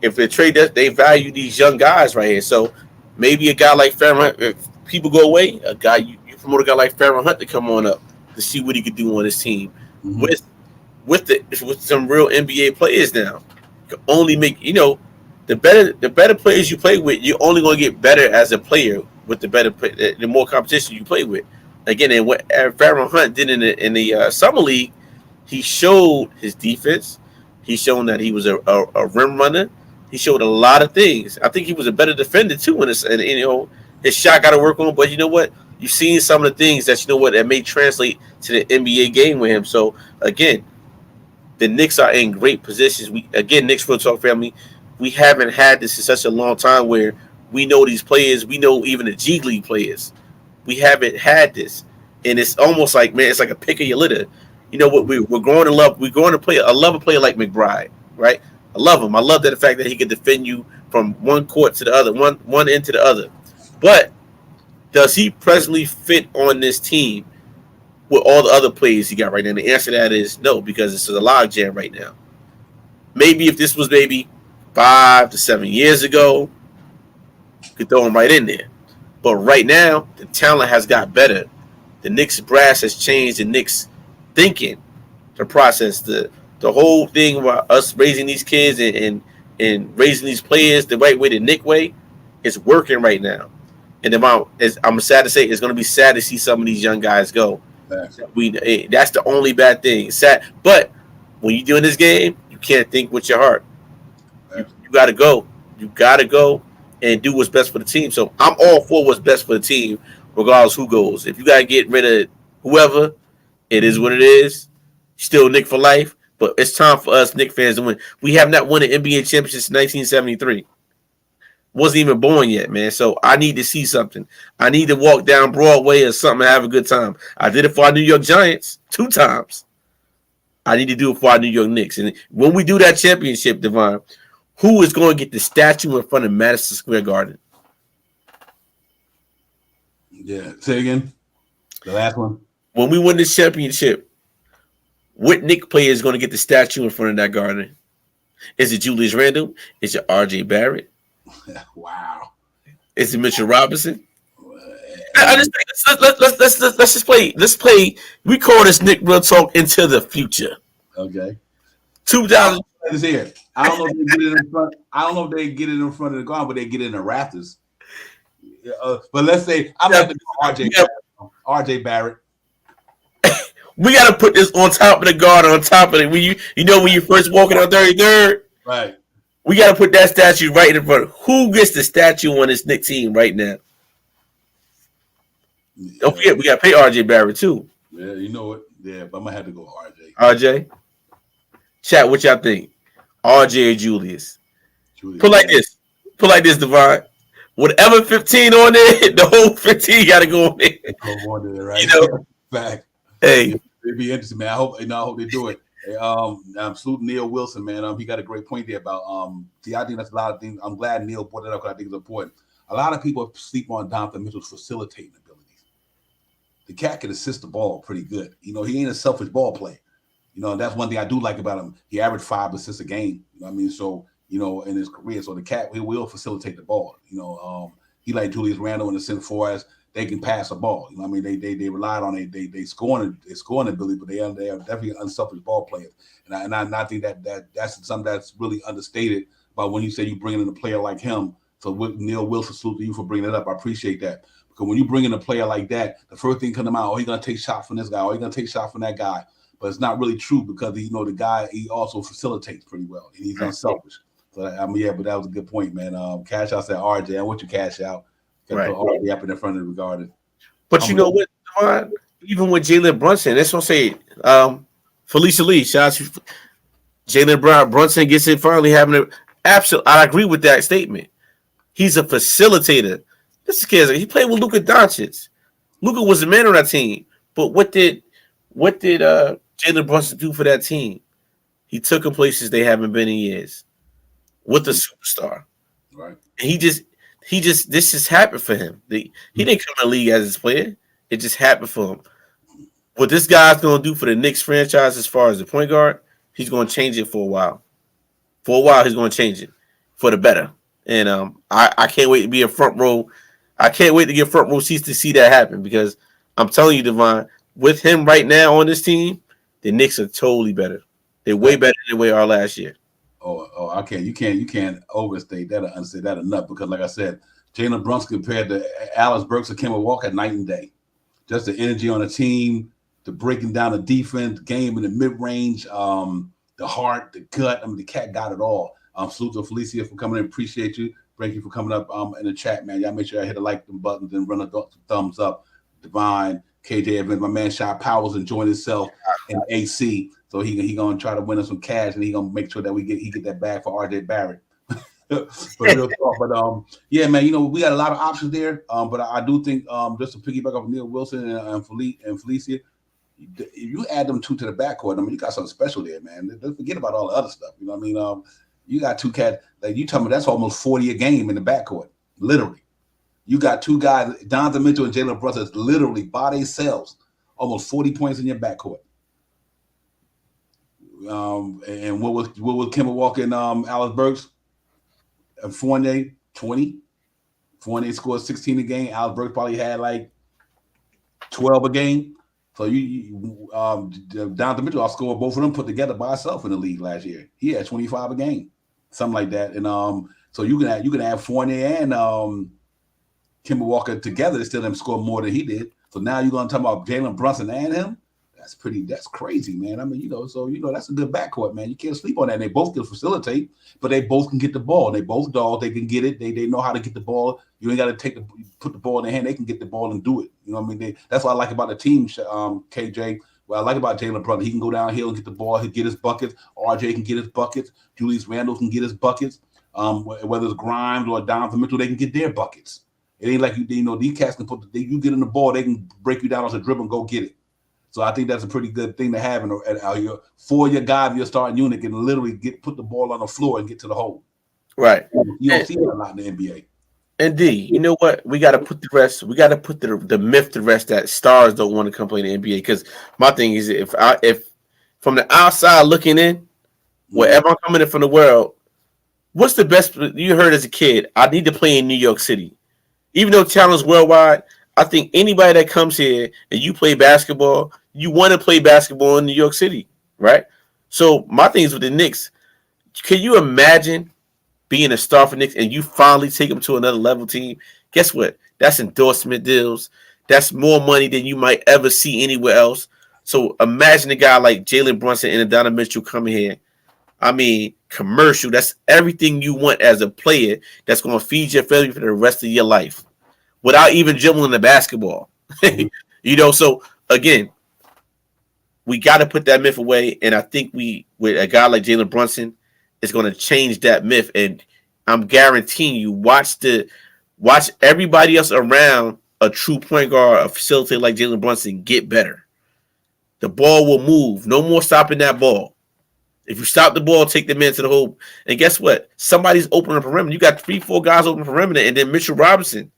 if they trade that, they value these young guys right here. So maybe a guy like Farian Hunt, if people go away, a guy you promote a guy like Farian Hunt to come on up to see what he could do on his team with some real NBA players now. You can only make the better players you play with, you're only going to get better as a player with the more competition you play with. Again, and what Farian Hunt did in the summer league, he showed his defense. He shown that he was a rim runner. He showed a lot of things. I think he was a better defender too. His shot got to work on. But you know what? You've seen some of the things that may translate to the NBA game with him. So again, the Knicks are in great positions. Knicks Real Talk family, we haven't had this in such a long time where we know these players. We know even the G League players. We haven't had this, and it's almost like, man, it's like a pick of your litter. You know what? We're growing to love. We're growing to play. I love a player like McBride, right? I love him. I love the fact that he could defend you from one court to the other, one end to the other. But does he presently fit on this team with all the other players he got right now? And the answer to that is no, because this is a log jam right now. Maybe if this was maybe 5 to 7 years ago, you could throw him right in there. But right now, the talent has got better. The Knicks brass has changed the Knicks thinking, the process, the whole thing about us raising these kids and and raising these players the right way, the Nick way, is working right now. And I'm sad to say, it's going to be sad to see some of these young guys go. Facts. That's the only bad thing. Sad, but when you do in this game, you can't think with your heart. You got to go. You got to go and do what's best for the team. So I'm all for what's best for the team, regardless who goes. If you got to get rid of whoever, it is what it is. Still Nick for life. But it's time for us Nick fans to win. We have not won an NBA championship since 1973. Wasn't even born yet, man. So I need to see something. I need to walk down Broadway or something and have a good time. I did it for our New York Giants 2 times. I need to do it for our New York Knicks. And when we do that championship, Devon, who is going to get the statue in front of Madison Square Garden? Yeah. Say again. The last one. When we win this championship, what Knick player is going to get the statue in front of that garden? Is it Julius Randle? Is it RJ Barrett? Wow. Is it Mitchell Robinson? I just think let's just play. Let's play. We call this Nick Real Talk into the future. Okay. 2000. Is here. I don't know if they get it in front. I don't know if they get it in front of the ground, but they get it in the rafters. But let's say I'm going to go RJ Barrett. We got to put this on top of the garden, on top of it. When when you first walking on 33rd, right? We got to put that statue right in front. Who gets the statue on this Knicks team right now? Yeah. Don't forget, we got to pay RJ Barrett too. Yeah, you know it. Yeah, but I'm gonna have to go RJ. RJ, chat. What y'all think? RJ or Julius? Put like this. Put like this, Devon. Whatever 15 on there, the whole 15 got to go on there. Go on there, right? Fact. Hey, it'd be interesting, man. I hope they do it. Hey, I'm saluting Neil Wilson, man. He got a great point there about I think that's a lot of things. I'm glad Neil brought it up because I think it's important. A lot of people sleep on Donovan Mitchell's facilitating abilities. The cat can assist the ball pretty good. He ain't a selfish ball player. That's one thing I do like about him. He averaged 5 assists a game. You know what I mean? So, in his career. So the cat, he will facilitate the ball. He like Julius Randle in the sense for as they can pass the ball. You know what I mean? They relied on it. They scoring ability, but they are definitely unselfish ball players. And I think that's something that's really understated about when you say you bring in a player like him. So with Neil Wilson, salute to you for bringing it up. I appreciate that. Because when you bring in a player like that, the first thing comes to mind, he's going to take shots from this guy, or he's going to take shots from that guy. But it's not really true because, the guy, he also facilitates pretty well. And he's unselfish. So, but that was a good point, man. Cash out said RJ. I want you cash out. Right. RJ up in the front of the regarded. But you know what, Devon? Even with Jalen Brunson, that's what I say. Felicia Lee, shout out to Jalen Brunson gets it finally having a absolute. I agree with that statement. He's a facilitator. This kid, he played with Luka Doncic. Luka was the man on that team. But what did Jalen Brunson do for that team? He took them places they haven't been in years with the superstar. Right. And this just happened for him. He didn't come in the league as a player. It just happened for him. What this guy's going to do for the Knicks franchise as far as the point guard, he's going to change it for a while. For a while, he's going to change it for the better. And I can't wait to be a front row. I can't wait to get front row seats to see that happen because I'm telling you, Devon, with him right now on this team, the Knicks are totally better. They're way better than they were last year. Oh, I can't. You can't overstate that or understate that enough because, like I said, Jalen Brunson compared to Alex Burks or Kemba Walker night and day. Just the energy on the team, the breaking down the defense, game in the mid range, the heart, the gut. The cat got it all. Salute to Felicia for coming in. Appreciate you. Thank you for coming up in the chat, man. Y'all make sure I hit the like buttons and run a thumbs up. Divine, KJ Evans, my man Shy Powers enjoying himself in AC. So he gonna try to win us some cash, and he gonna make sure that he get that bag for RJ Barrett. Real talk, yeah, man. We got a lot of options there. But I do think just to piggyback off Neil Wilson and Felicia, if you add them two to the backcourt, you got something special there, man. Don't forget about all the other stuff. You know what I mean? You got two cats like you tell me that's almost 40 a game in the backcourt, literally. You got two guys, Donovan Mitchell and Jalen Brunson, literally by themselves, almost 40 points in your backcourt. And what was Kemba Walker and Alex Burks? And Fournier, 20. Fournier scored 16 a game. Alex Burks probably had like 12 a game. So Donovan Mitchell outscored both of them put together by himself in the league last year. He had 25 a game. something like that. And so you can add Fournier and Kemba Walker together to still them score more than he did. So now you're gonna talk about Jalen Brunson and him. That's crazy, man. I mean, that's a good backcourt, man. You can't sleep on that. And they both can facilitate, but they both can get the ball. They both dogs. They can get it. They know how to get the ball. You ain't got to put the ball in their hand. They can get the ball and do it. You know what I mean? That's what I like about the team, KJ. What I like about Jalen Brunson, he can go downhill and get the ball. He'll get his buckets. RJ can get his buckets. Julius Randle can get his buckets. Whether it's Grimes or Donovan Mitchell, they can get their buckets. It ain't like these cats can you get in the ball, they can break you down on the dribble and go get it. So I think that's a pretty good thing to have for your guy, your starting unit can literally put the ball on the floor and get to the hole. Right. You don't see that a lot in the NBA. And D, you know what? We got to put the rest. We got to put the myth to rest that stars don't want to come play in the NBA. Because my thing is, if from the outside looking in, wherever I'm coming in from the world, what's the best you heard as a kid? I need to play in New York City, even though talent's worldwide. I think anybody that comes here and you play basketball, you want to play basketball in New York City, right? So my thing is with the Knicks. Can you imagine being a star for Knicks and you finally take them to another level team? Guess what? That's endorsement deals. That's more money than you might ever see anywhere else. So imagine a guy like Jalen Brunson and Donovan Mitchell coming here. I mean, commercial. That's everything you want as a player that's going to feed your family for the rest of your life without even dribbling the basketball. So again, we got to put that myth away. And I think with a guy like Jalen Brunson, is going to change that myth. And I'm guaranteeing you, watch everybody else around a true point guard, a facilitator like Jalen Brunson get better. The ball will move. No more stopping that ball. If you stop the ball, take the man to the hole. And guess what? Somebody's open the perimeter. You got 3-4 guys open the perimeter, and then Mitchell Robinson.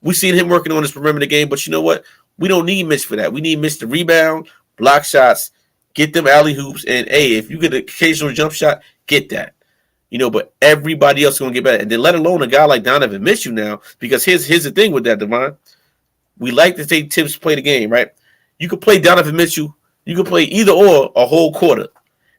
We've seen him working on this perimeter game, but you know what? We don't need Mitch for that. We need Mitch to rebound, block shots, get them alley hoops, and hey, if you get an occasional jump shot, get that. But everybody else is going to get better. And then let alone a guy like Donovan Mitchell now, because here's the thing with that, Devon. We like to take tips to play the game, right? You could play Donovan Mitchell. You could play either or a whole quarter.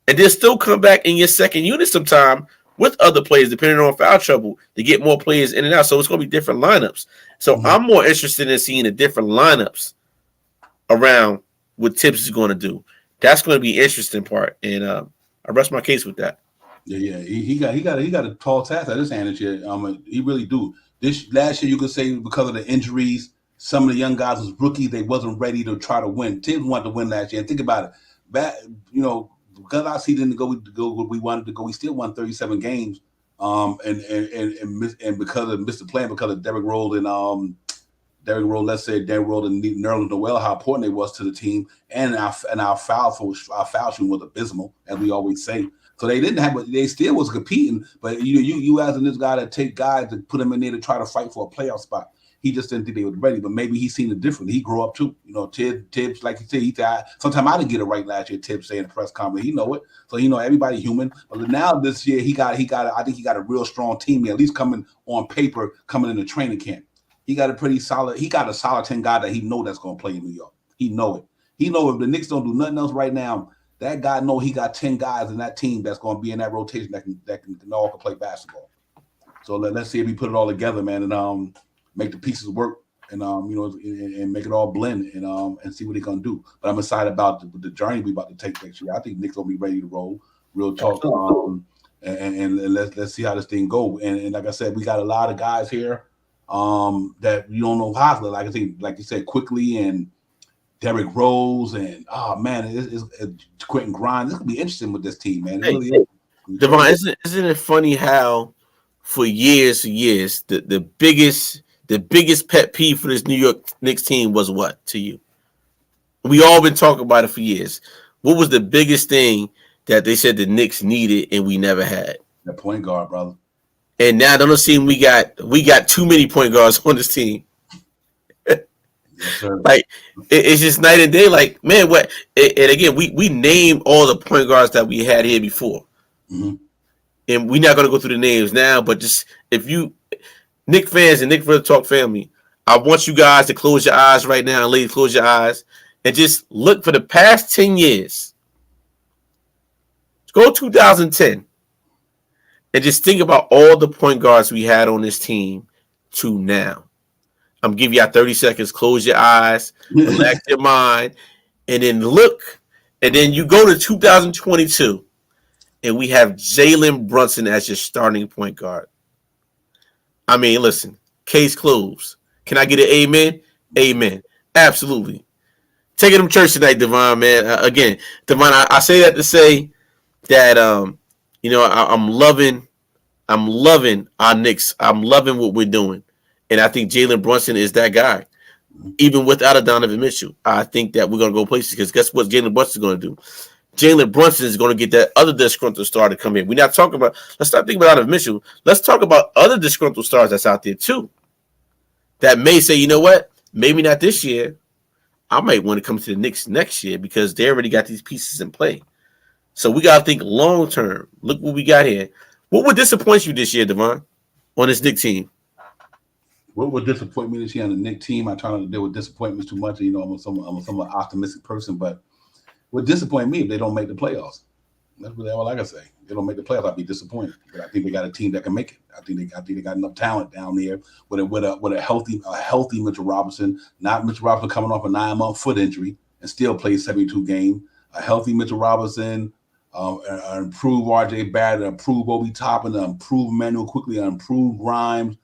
And then still come back in your second unit sometime with other players, depending on foul trouble, to get more players in and out. So it's going to be different lineups. So I'm more interested in seeing the different lineups around what Tibbs is going to do. That's going to be the interesting part. And I rest my case with that. Yeah. He got a tall task at his hand this year. He really do. This last year, you could say because of the injuries, some of the young guys was rookies. They wasn't ready to try to win. Tibbs wanted to win last year. And think about it. Because our season didn't go where we wanted to go, we still won 37 games. And because of Mr. Playing, because of Derrick Rose and Nerlens Noel, how important they was to the team, and our foul shooting was abysmal, as we always say. So they didn't have, but they still was competing. But you asking this guy to take guys to put them in there to try to fight for a playoff spot. He just didn't think they were ready, but maybe he's seen it differently. He grew up too. Tibbs, like you said, sometimes I didn't get it right last year. Tibbs saying the press conference, he know it. So everybody human. But now this year I think he got a real strong team here, at least coming on paper, coming in the training camp. He got a pretty solid. He got a solid 10 guy that he know that's going to play in New York. He know it. He know if the Knicks don't do nothing else right now, that guy know he got 10 guys in that team that's going to be in that rotation that can all play basketball. So let's see if we put it all together, man, and make the pieces work, and and make it all blend, and see what they're gonna do. But I'm excited about the journey we about to take next year. I think Knicks gonna be ready to roll. Real talk, and let's see how this thing go. And like I said, we got a lot of guys here that you don't know how. Like I think, like you said, Quickly and Derrick Rose, and it's Quentin Grimes. This could be interesting with this team, man. It really is. Devon, isn't it funny how for years the biggest pet peeve for this New York Knicks team was what to you? We all been talking about it for years. What was the biggest thing that they said the Knicks needed and we never had? The point guard, brother. And now don't seem we got too many point guards on this team. Yes, like it's just night and day. Like, man, what? And again, we named all the point guards that we had here before, and we're not going to go through the names now. But just if you Knick fans and Knick Real Talk family, I want you guys to close your eyes right now, and ladies, close your eyes and just look for the past 10 years. Go 2010, and just think about all the point guards we had on this team to now. I'm giving y'all 30 seconds. Close your eyes, relax your mind, and then look. And then you go to 2022, and we have Jalen Brunson as your starting point guard. I mean, listen, case closed. Can I get an amen? Amen. Absolutely. Taking them church tonight, Devon, man. Again, Devon, I say that to say that, I'm loving our Knicks. I'm loving what we're doing. And I think Jalen Brunson is that guy. Even without a Donovan Mitchell, I think that we're going to go places because guess what Jalen Brunson is going to do? Jalen Brunson is going to get that other disgruntled star to come in. We're not talking about – let's not think about Donovan Mitchell. Let's talk about other disgruntled stars that's out there too that may say, you know what, maybe not this year. I might want to come to the Knicks next year because they already got these pieces in play. So we got to think long term. Look what we got here. What would disappoint you this year, Devon, on this Knicks team? What would disappoint me this year on the Knicks team? I try not to deal with disappointments too much. I'm a somewhat optimistic person, but what disappoint me if they don't make the playoffs? That's really all I can say. If they don't make the playoffs, I'd be disappointed. But I think they got a team that can make it. I think they got enough talent down there with a healthy Mitchell Robinson, not Mitchell Robinson coming off a 9-month foot injury and still plays 72 games. A healthy Mitchell Robinson, improved RJ Barrett, improved Obi Toppin, improved Manuel quickly, improved Grimes.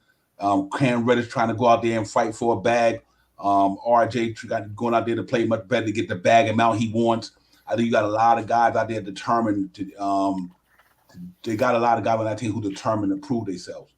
Cam Reddish trying to go out there and fight for a bag. RJ going out there to play much better to get the bag amount he wants. I think you got a lot of guys out there determined to. They got a lot of guys on that team who determined to prove themselves.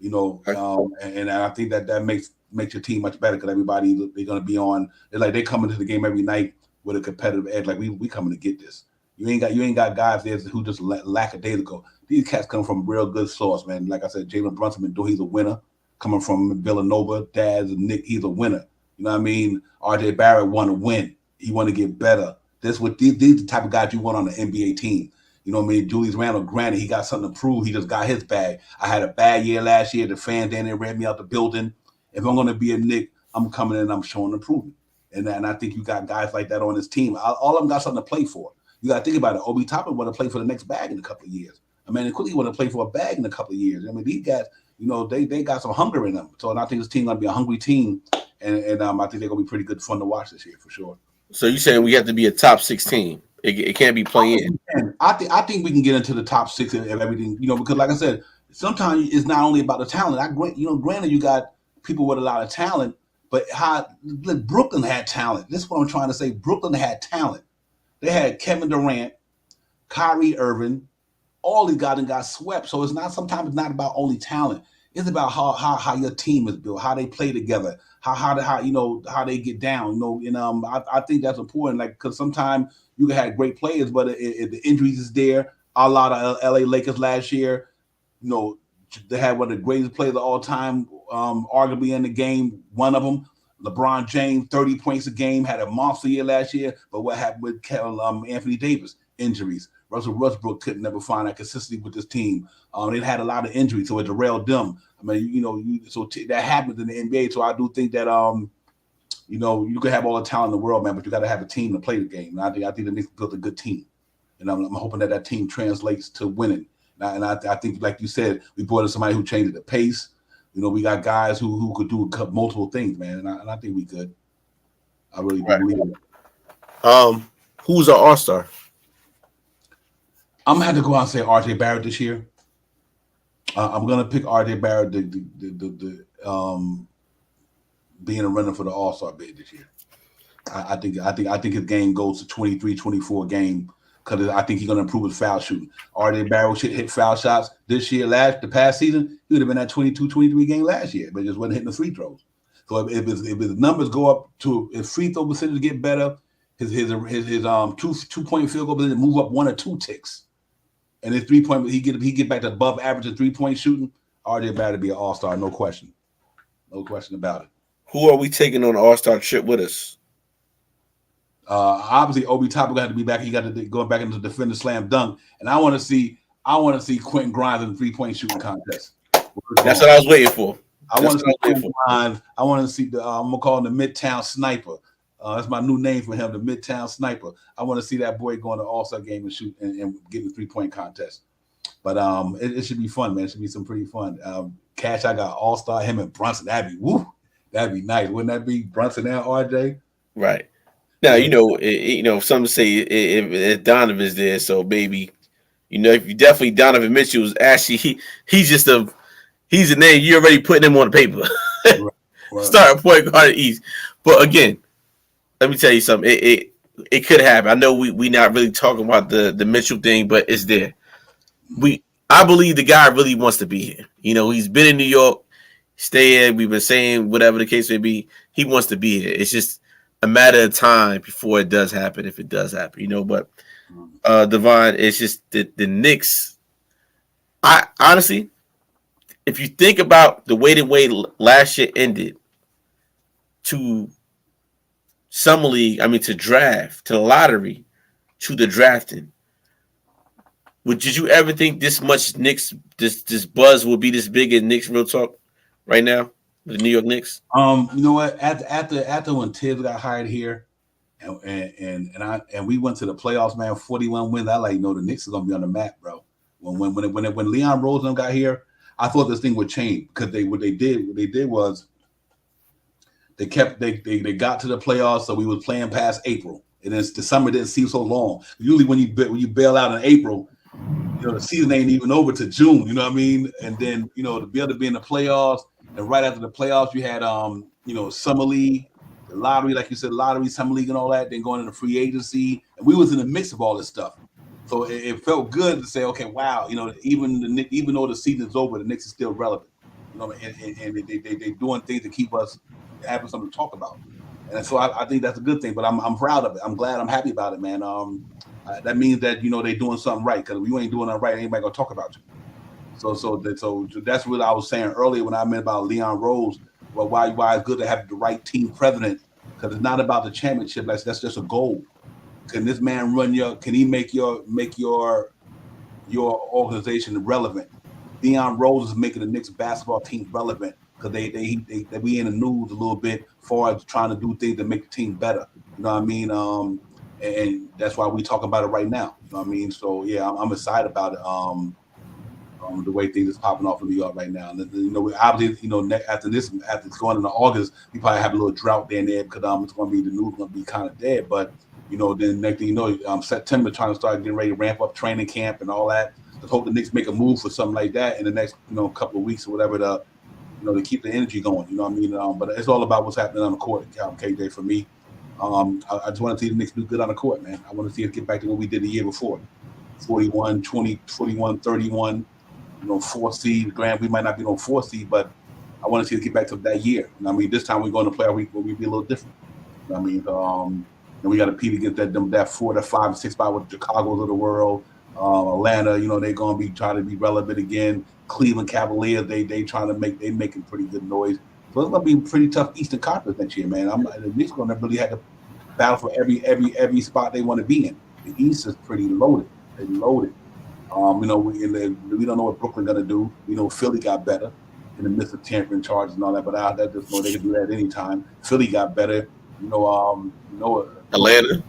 And I think that makes your team much better because everybody they're going to be on. They come into the game every night with a competitive edge. Like we coming to get this. You ain't got guys there who just lackadaisical. These cats come from real good source, man. Like I said, Jalen Brunson, he's a winner. Coming from Villanova, Daz and Nick, he's a winner. You know what I mean? RJ Barrett want to win. He want to get better. These the type of guys you want on an NBA team. You know what I mean? Julius Randle, granted, he got something to prove. He just got his bag. I had a bad year last year. The fans down there ran me out the building. If I'm going to be a Knick, I'm coming in and I'm showing improvement. And I think you got guys like that on this team. All of them got something to play for. You got to think about it. Obi Toppin want to play for the next bag in a couple of years. I mean, quickly want to play for a bag in a couple of years. I mean, these guys, they got some hunger in them. So I think this team going to be a hungry team. And I think they're going to be pretty good fun to watch this year for sure. So you're saying we have to be a top 6 team. It can't be playing. I think we can get into the top 6 and everything, because like I said, sometimes it's not only about the talent. Granted, you got people with a lot of talent, but Brooklyn had talent. This is what I'm trying to say. Brooklyn had talent. They had Kevin Durant, Kyrie Irving, all these guys and got swept. So sometimes it's not about only talent. It's about how your team is built, how they play together, how they get down. I think that's important. Like, because sometimes you can have great players, but if the injuries is there, a lot of LA Lakers last year, they had one of the greatest players of all time, arguably in the game. One of them, LeBron James, 30 points a game, had a monster year last year. But what happened with Anthony Davis? Injuries. Russell Westbrook couldn't never find that consistency with this team. They had a lot of injuries, so it derailed them. I mean, that happens in the NBA. So I do think that you can have all the talent in the world, man, but you got to have a team to play the game. And I think the Knicks built a good team, and I'm hoping that team translates to winning. And I think, like you said, we brought in somebody who changed the pace. We got guys who could do multiple things, man, and I think we could. I really believe it. Who's our all-star? I'm gonna have to go out and say RJ Barrett this year. I'm gonna pick RJ Barrett being a runner for the All-Star bid this year. I think his game goes to 23, 24 game because I think he's gonna improve his foul shooting. RJ Barrett should hit foul shots this year. The past season, he would have been at 22, 23 game last year, but just wasn't hitting the free throws. So if his numbers go up to his free throw percentage get better, his 2-point field goal percentage move up 1 or 2 ticks. And his 3-point, he get back to above average of 3-point shooting. RJ Barrett to be an all-star, no question about it. Who are we taking on the all-star trip with us? Obviously, Obi Toppin got to be back. He got to go back into the defender slam dunk, and I want to see Quentin Grimes in the 3-point shooting contest. That's what I was waiting for. I want to see Quentin Grimes. I want to see I'm gonna call him the Midtown Sniper. That's my new name for him, the Midtown Sniper. I want to see that boy go in the All-Star game and shoot and get the 3-point contest. But it should be fun, man. It should be some pretty fun. Cash, I got All-Star, him and Brunson. That'd be nice. Wouldn't that be Brunson and RJ? Right. Now, some say if Donovan's there, so maybe, if you definitely Donovan Mitchell is actually he's a name you already putting him on the paper. Right. Starting point guard at East. But again, let me tell you something. It could happen. I know we not really talking about the Mitchell thing, but it's there. I believe the guy really wants to be here. He's been in New York, stay here. We've been saying whatever the case may be. He wants to be here. It's just a matter of time before it does happen, if it does happen. But Devon, it's just the Knicks. I honestly, if you think about the way last year ended to summer league, to draft, to the lottery, to the drafting. Did you ever think this much Knicks, this buzz will be this big in Knicks Real Talk right now? The New York Knicks? You know what? After when Tibbs got hired here, and we went to the playoffs, man, 41 wins. The Knicks are gonna be on the map, bro. When Leon Rosen got here, I thought this thing would change because what they did was they got to the playoffs, so we was playing past April, and then the summer didn't seem so long. Usually when you bail out in April, the season ain't even over to June. You know what I mean? And then to be able to be in the playoffs. And right after the playoffs, you had summer league, the lottery, like you said, summer league, and all that. Then going into free agency, and we was in the mix of all this stuff. So it felt good to say, okay, wow, even though the season's over, the Knicks is still relevant. And they doing things to keep us having something to talk about. And so I think that's a good thing. But I'm proud of it. I'm glad. I'm happy about it, man. That means that they doing something right. Because if you ain't doing nothing right, anybody gonna talk about you. So that's what I was saying earlier when I meant about Leon Rose. Well, why it's good to have the right team president, because it's not about the championship. That's just a goal. Can this man can he make your organization relevant? Leon Rose is making the Knicks basketball team relevant because they we in the news a little bit far as trying to do things to make the team better. You know what I mean? And that's why we talk about it right now. You know what I mean? So yeah, I'm excited about it. The way things is popping off in New York right now. And, obviously, after it's going into August, we probably have a little drought there and there because it's going to be the news going to be kind of dead. But then next thing you know, September trying to start getting ready to ramp up training camp and all that. Let's hope the Knicks make a move for something like that in the next couple of weeks or whatever to keep the energy going. You know what I mean? But it's all about what's happening on the court, KJ. For me, I just want to see the Knicks do good on the court, man. I want to see it get back to what we did the year before, 41-20, 41-31. 4 seed. Grant, we might not be on 4 seed, but I want to see it get back to that year. This time we're going to play a week where we be a little different. And we got to compete against that 4 to 5 6 spot with the Chicago's of the world. Atlanta, they're going to be trying to be relevant again. Cleveland Cavaliers, they trying to making pretty good noise. So it's going to be a pretty tough Eastern Conference next year, man. The Knicks going to really have to battle for every spot they want to be in. The East is pretty loaded. They're loaded. We don't know what Brooklyn gonna do. Philly got better in the midst of tampering charges and all that, but I just know they can do that anytime. Philly got better. Atlanta,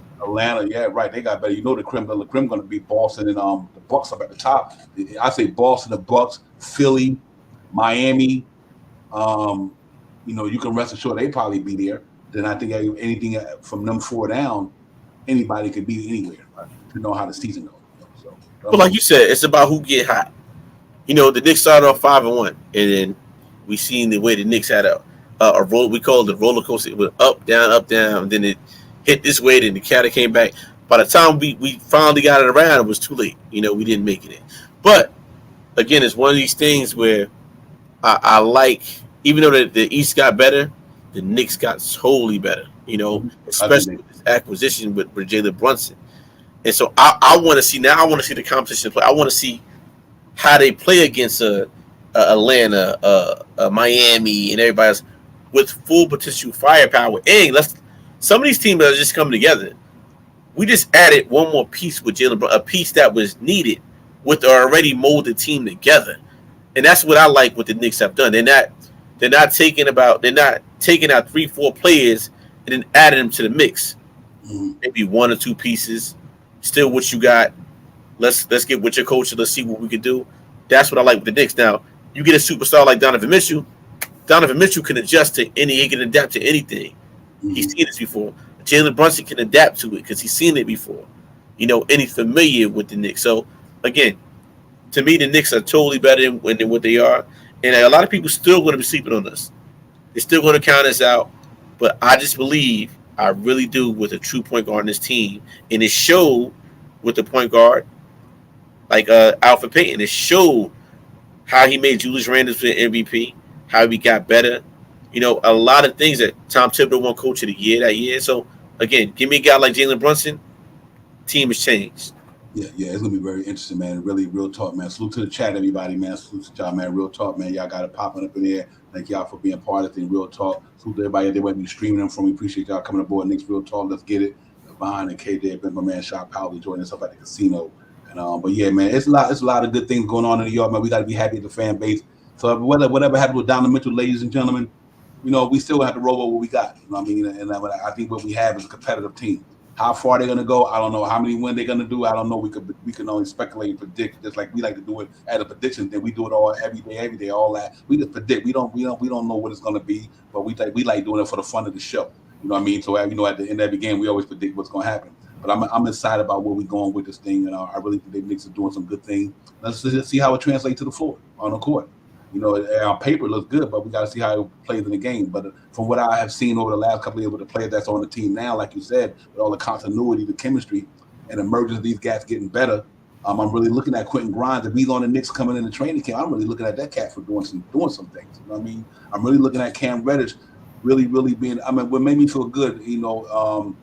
yeah, right. They got better. The Crim gonna be Boston and the Bucks up at the top. I say Boston, the Bucks, Philly, Miami. You can rest assured they probably be there. Then I think anything from them 4 down, anybody could be anywhere. Right? To know how the season goes. But like you said, it's about who get hot. The Knicks started off 5-1, and then we seen the way the Knicks had a roll. We call it the roller coaster. It went up, down. Then it hit this way. Then the cat came back. By the time we finally got it around, it was too late. We didn't make it in. But again, it's one of these things where I like, even though the East got better, the Knicks got totally better. Especially with this acquisition with Jalen Brunson. And so I want to see the competition play. I want to see how they play against Atlanta, Miami, and everybody else with full potential firepower. And some of these teams are just coming together. We just added one more piece with Jalen Brunson, a piece that was needed with the already molded team together. And that's what I like what the Knicks have done. They're not taking out 3-4 players and then adding them to the mix. Maybe 1 or 2 pieces. Still what you got, Let's get with your coach and let's see what we can do. That's what I like with the Knicks. Now, you get a superstar like Donovan Mitchell. Donovan Mitchell can adjust to he can adapt to anything. He's seen this before. Jalen Brunson can adapt to it because he's seen it before. And he's familiar with the Knicks. So, again, to me, the Knicks are totally better than what they are. And a lot of people still going to be sleeping on us. They're still going to count us out. But I just believe, I really do, with a true point guard in this team. And it showed with the point guard like Alfred Payton. It showed how he made Julius Randle the MVP, how he got better. A lot of things that Tom Thibodeau won Coach of the Year that year. So, again, give me a guy like Jalen Brunson, team has changed. Yeah, it's gonna be very interesting, man. Really, real talk, man. Salute to the chat, everybody, man. Salute to y'all, man. Real talk, man. Y'all got it popping up in there. Thank y'all for being part of the thing. Real talk. Salute to everybody that be streaming them from. We appreciate y'all coming aboard. Next Real Talk. Let's get it. Behind and KJ, been my man Shop Powell joining us up at the casino. And but yeah, man, it's a lot of good things going on in New York, man. We got to be happy with the fan base. So whatever happened with Donovan Mitchell, ladies and gentlemen, we still have to roll over what we got. You know what I mean? And I think what we have is a competitive team. How far they're gonna go, I don't know. How many wins they're gonna do, I don't know. We can only speculate and predict, just like we like to do it at a prediction thing. We do it all every day, all that. We just predict. We don't know what it's gonna be, but we like doing it for the fun of the show. You know what I mean? So at the end of every game, we always predict what's gonna happen. But I'm excited about where we're going with this thing, and I really think the Knicks are doing some good things. Let's just see how it translates to the floor on the court. On paper it looks good, but we got to see how it plays in the game. But from what I have seen over the last couple of years with the players that's on the team now, like you said, with all the continuity, the chemistry, and emergence of these guys getting better, I'm really looking at Quentin Grimes. If he's on the Knicks coming in the training camp, I'm really looking at that cat for doing some things. You know what I mean? I'm really looking at Cam Reddish really being. What made me feel good, when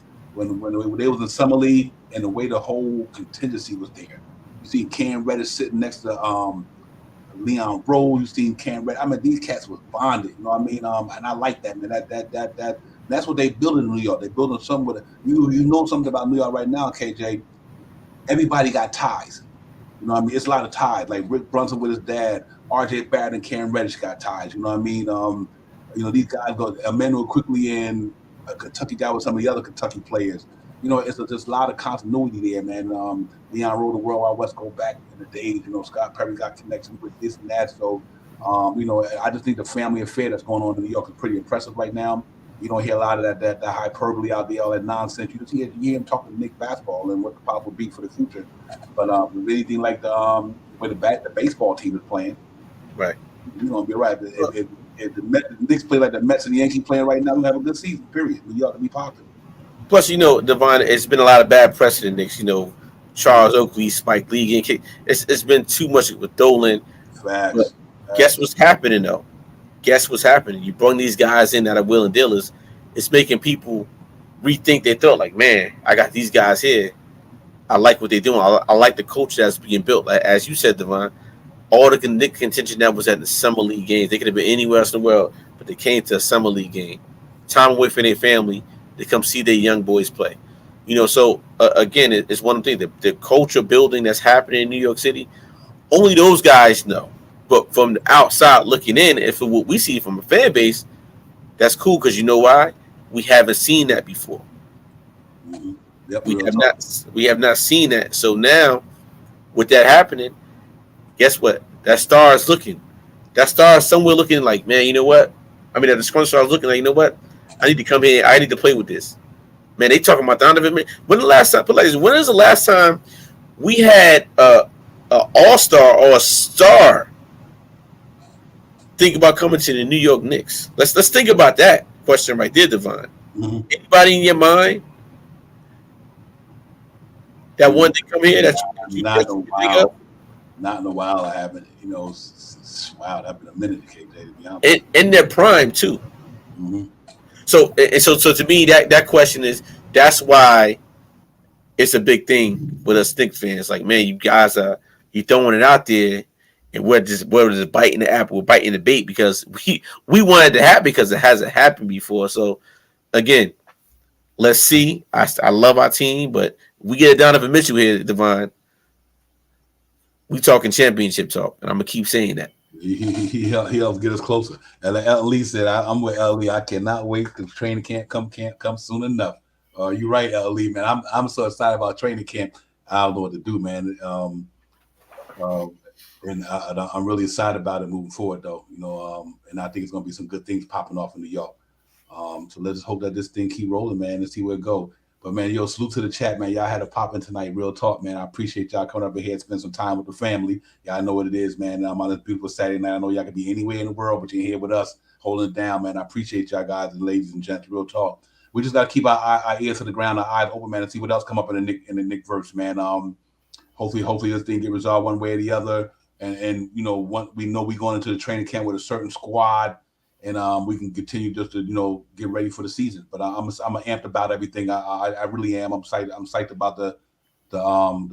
they was in summer league and the way the whole contingency was there. You see Cam Reddish sitting next to Leon Rose, you seen Cam Reddish. These cats was bonded, you know what I mean? And I like that, man. That's what they building in New York. They building something with it. You know something about New York right now, KJ. Everybody got ties. You know what I mean? It's a lot of ties. Like Rick Brunson with his dad, RJ Barrett and Cam Reddish got ties. You know what I mean? These guys go Emmanuel quickly in a Kentucky guy with some of the other Kentucky players. It's just a lot of continuity there, man. Leon Rose, the World Wide West go back in the days. Scott Perry got connections with this and that. So, I just think the family affair that's going on in New York is pretty impressive right now. You don't hear a lot of that hyperbole out there, all that nonsense. You just hear him talking to Nick basketball and what the pop will be for the future. But anything like where the baseball team is playing, right? You're gonna be right. If the Knicks play like the Mets and the Yankees playing right now, we have a good season. Period. New York to be popular. Plus, Devon, it's been a lot of bad precedent, Knicks. Charles Oakley, Spike Lee getting kicked. It's been too much with Dolan. Facts. Guess what's happening, though? Guess what's happening? You bring these guys in that are willing dealers. It's making people rethink their thought. Like, man, I got these guys here. I like what they're doing. I like the culture that's being built. Like, as you said, Devon, all the Knick contention that was at the Summer League games. They could have been anywhere else in the world, but they came to a Summer League game. Time away from their family. They come see their young boys play. So again, it's one of the things, the culture building that's happening in New York City, only those guys know. But from the outside looking in, and for what we see from a fan base, that's cool because you know why? We haven't seen that before. Mm-hmm. Yep, we have not seen that. So now, with that happening, guess what? That star is somewhere looking like, man, you know what? That the scrum star is looking like, you know what? I need to come here. I need to play with this. Man, they talking about Donovan. When is the last time we had a all-star or a star think about coming to the New York Knicks? Let's think about that question right there, Devon. Mm-hmm. Anybody in your mind that wanted to come here? Not in a while. I haven't. Wow, that's been a minute, KJ, to be honest. In their prime too. Mm-hmm. So to me, that question is, that's why it's a big thing with us Knicks fans. Like, man, you guys you throwing it out there, and we're just biting the apple, we're biting the bait because we wanted to happen because it hasn't happened before. So again, let's see. I love our team, but we get Donovan Mitchell here, Devon. We talking championship talk, and I'm gonna keep saying that. He helps get us closer. And like L. Lee said, I'm with L. Lee. I cannot wait because training camp can't come soon enough. You're right, L. Lee, man. I'm so excited about training camp. I don't know what to do, man. And I'm really excited about it moving forward, though. And I think it's going to be some good things popping off in New York. So let's just hope that this thing keep rolling, man, and see where it go. But man, salute to the chat, man. Y'all had a pop in tonight. Real talk, man. I appreciate y'all coming up here and spend some time with the family. Y'all know what it is, man. I'm on this beautiful Saturday night. I know y'all can be anywhere in the world, but you're here with us, holding it down, man. I appreciate y'all guys and ladies and gents. Real talk. We just got to keep our ears to the ground, our eyes open, man, and see what else come up in the Nick verse, man. Hopefully this thing get resolved one way or the other. And we know we're going into the training camp with a certain squad, and we can continue just to get ready for the season. But I'm amped about everything. I really am. I'm psyched about the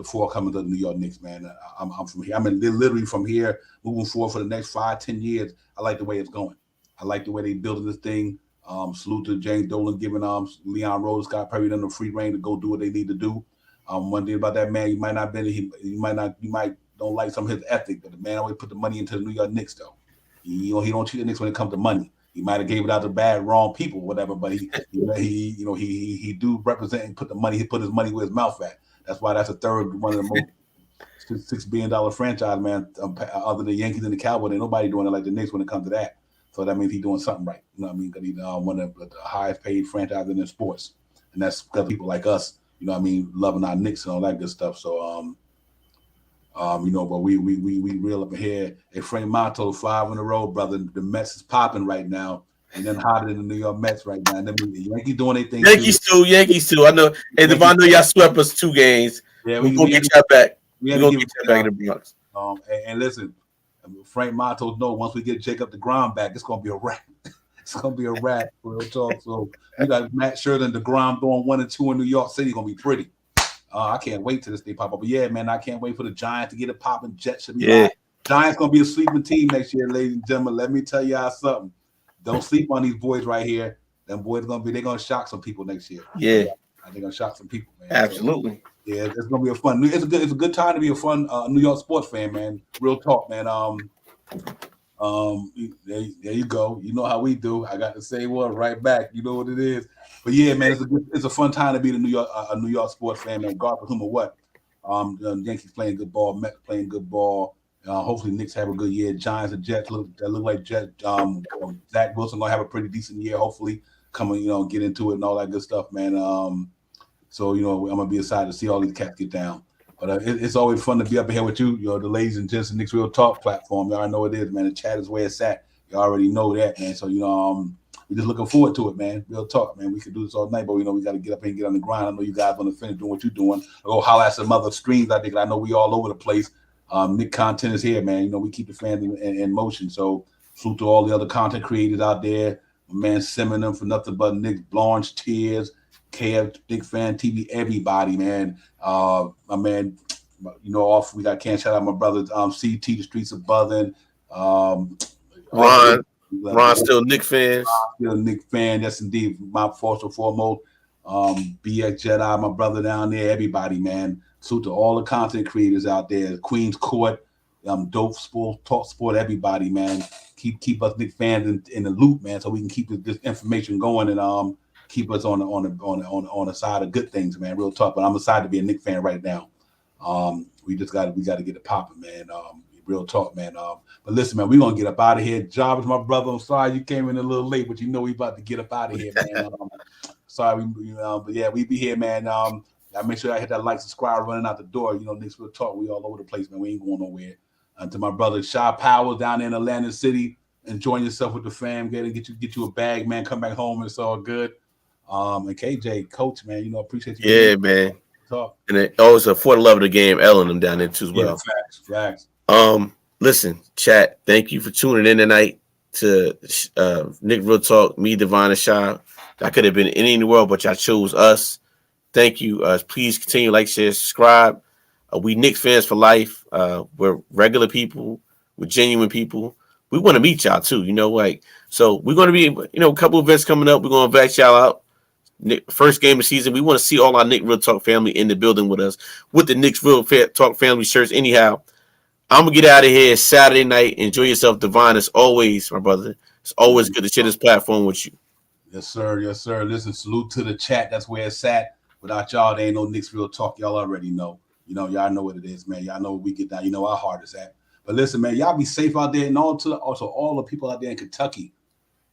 forthcoming of the New York Knicks, man. I'm from here. Literally from here moving forward for the next 5-10 years. I like the way it's going. I like the way they building this thing. Salute to James Dolan giving Leon Rose, Scott Perry them the free reign to go do what they need to do. One thing about that man, you might don't like some of his ethic, but the man always put the money into the New York Knicks, though. He don't cheat the Knicks when it comes to money. He might have gave it out to wrong people, whatever, but he do represent and put his money where his mouth at. That's why that's a third one of the most $6 billion franchise, man. Other than the Yankees and the Cowboys, ain't nobody doing it like the Knicks when it comes to that. So that means he's doing something right. You know what I mean? Because he's one of the highest paid franchises in sports, and that's because people like us, loving our Knicks and all that good stuff. So but we real up here. Hey, Frank Monto, 5 in a row, brother. The Mets is popping right now, and then hotter than the New York Mets right now. And then the Yankees doing their thing. Yankees too. I know. Hey, Devon, I know y'all swept us 2 games. Yeah, we're gonna get y'all back. We're gonna get y'all back in the Bronx. And listen, Frank Monto knows once we get Jacob DeGrom back, it's gonna be a wrap. It's gonna be a wrap. Real talk. So you got Matt Scherzer and DeGrom throwing 1 and 2 in New York City. Gonna be pretty. I can't wait till this thing pop up. But yeah, man, I can't wait for the Giants to get it popping. Jets should be live. Giants gonna be a sleeping team next year, ladies and gentlemen. Let me tell y'all something. Don't sleep on these boys right here. Them boys they're gonna shock some people next year. Yeah, they're gonna shock some people, man. Absolutely. So, yeah, it's gonna be a fun. It's a good time to be a fun New York sports fan, man. Real talk, man. There you go. You know how we do. I got to say one right back. You know what it is. But yeah, man, it's a fun time to be a New York sports fan, man. God for whom or what. The Yankees playing good ball, Mets playing good ball. Hopefully, Knicks have a good year. Giants and Jets look like Jets. Zach Wilson gonna have a pretty decent year. Hopefully, coming, get into it and all that good stuff, man. So I'm gonna be excited to see all these cats get down. But it's always fun to be up here with you, the ladies and gents, Knicks Real Talk platform. Y'all know it is, man. The chat is where it's at. You already know that, man. So we're just looking forward to it, man. Real talk, man. We could do this all night, but we got to get up and get on the grind. I know you guys want to finish doing what you're doing. Go holler at some other streams. I know we all over the place. Nick content is here, man. We keep the fans in motion. So salute to all the other content creators out there. My man Simmon them for nothing but Nick Blanche, Tears, KF, Big Fan TV, everybody, man. My man, we got can't shout out my brother CT, the streets of buzzing. Ron still Nick fan. Still Nick fan, yes indeed. My first and foremost. BX Jedi, my brother down there, everybody, man. Salute to all the content creators out there. Queens Court, Dope Sport, Talk Sport, everybody, man. Keep us Nick fans in the loop, man, so we can keep this information going and keep us on the side of good things, man. Real talk. But I'm excited to be a Nick fan right now. We got to get it popping, man. Real talk, man. But listen, man, we're gonna get up out of here. Jarvis, my brother, I'm sorry you came in a little late, but we about to get up out of here, man. Sorry, but yeah, we be here, man. I make sure I hit that like, subscribe, running out the door. Knicks Real Talk. We all over the place, man. We ain't going nowhere. And to my brother Shy Powers down there in Atlantic City, enjoying yourself with the fam. Get you a bag, man. Come back home. It's all good. And KJ, coach, man, appreciate you. Yeah, man. Talk. And it always for the love of the game, Ellen them down there too as well. Yeah, facts. Listen, chat. Thank you for tuning in tonight to Nick Real Talk. Me, Devon, and Shy. I could have been any in the world, but y'all chose us. Thank you. Please continue, like, share, subscribe. We Knicks fans for life. We're regular people. We're genuine people. We want to meet y'all too. So we're going to be, a couple events coming up. We're going to invite y'all out. First game of the season. We want to see all our Nick Real Talk family in the building with us with the Knicks Real Talk family shirts. Anyhow, I'm gonna get out of here. It's Saturday night. Enjoy yourself, Devon. As always, my brother. It's always good to share this platform with you. Yes, sir. Yes, sir. Listen, salute to the chat. That's where it's at. Without y'all, there ain't no Knicks Real Talk. Y'all already know. You know, y'all know what it is, man. Y'all know what we get down. You know how hard it's at. But listen, man, y'all be safe out there, and also all the people out there in Kentucky.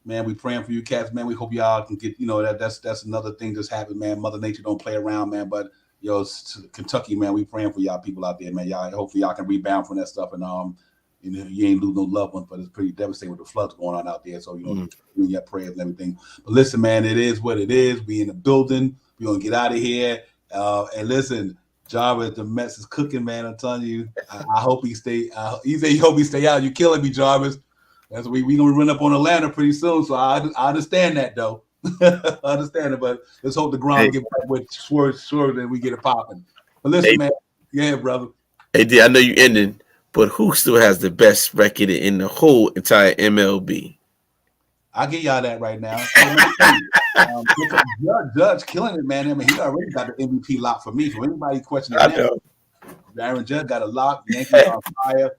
Man, we praying for you cats, man. We hope y'all can get, you know, that's another thing that's happened, man. Mother Nature don't play around, man. But yo, Kentucky, man, we praying for y'all people out there, man. Y'all, hopefully y'all can rebound from that stuff, and you know, you ain't lose no loved ones, but it's pretty devastating with the floods going on out there. So you know, your prayers and everything. But listen, man, it is what it is. We in the building. We gonna get out of here. And listen, Jarvis, the Mets is cooking, man. I'm telling you. I hope he stay. He say he hope he stay out. You killing me, Jarvis. That's we gonna run up on Atlanta pretty soon. So I understand that though. I understand it, but let's hope the ground get back with sure that we get it popping. But listen, man, yeah, brother. Hey, D, I know you ending, but who still has the best record in the whole entire MLB? I'll give y'all that right now. Judge killing it, man. I mean, he already got the MVP lock for me. For anybody questioning that, Aaron Judge got a lock. Yankees on fire.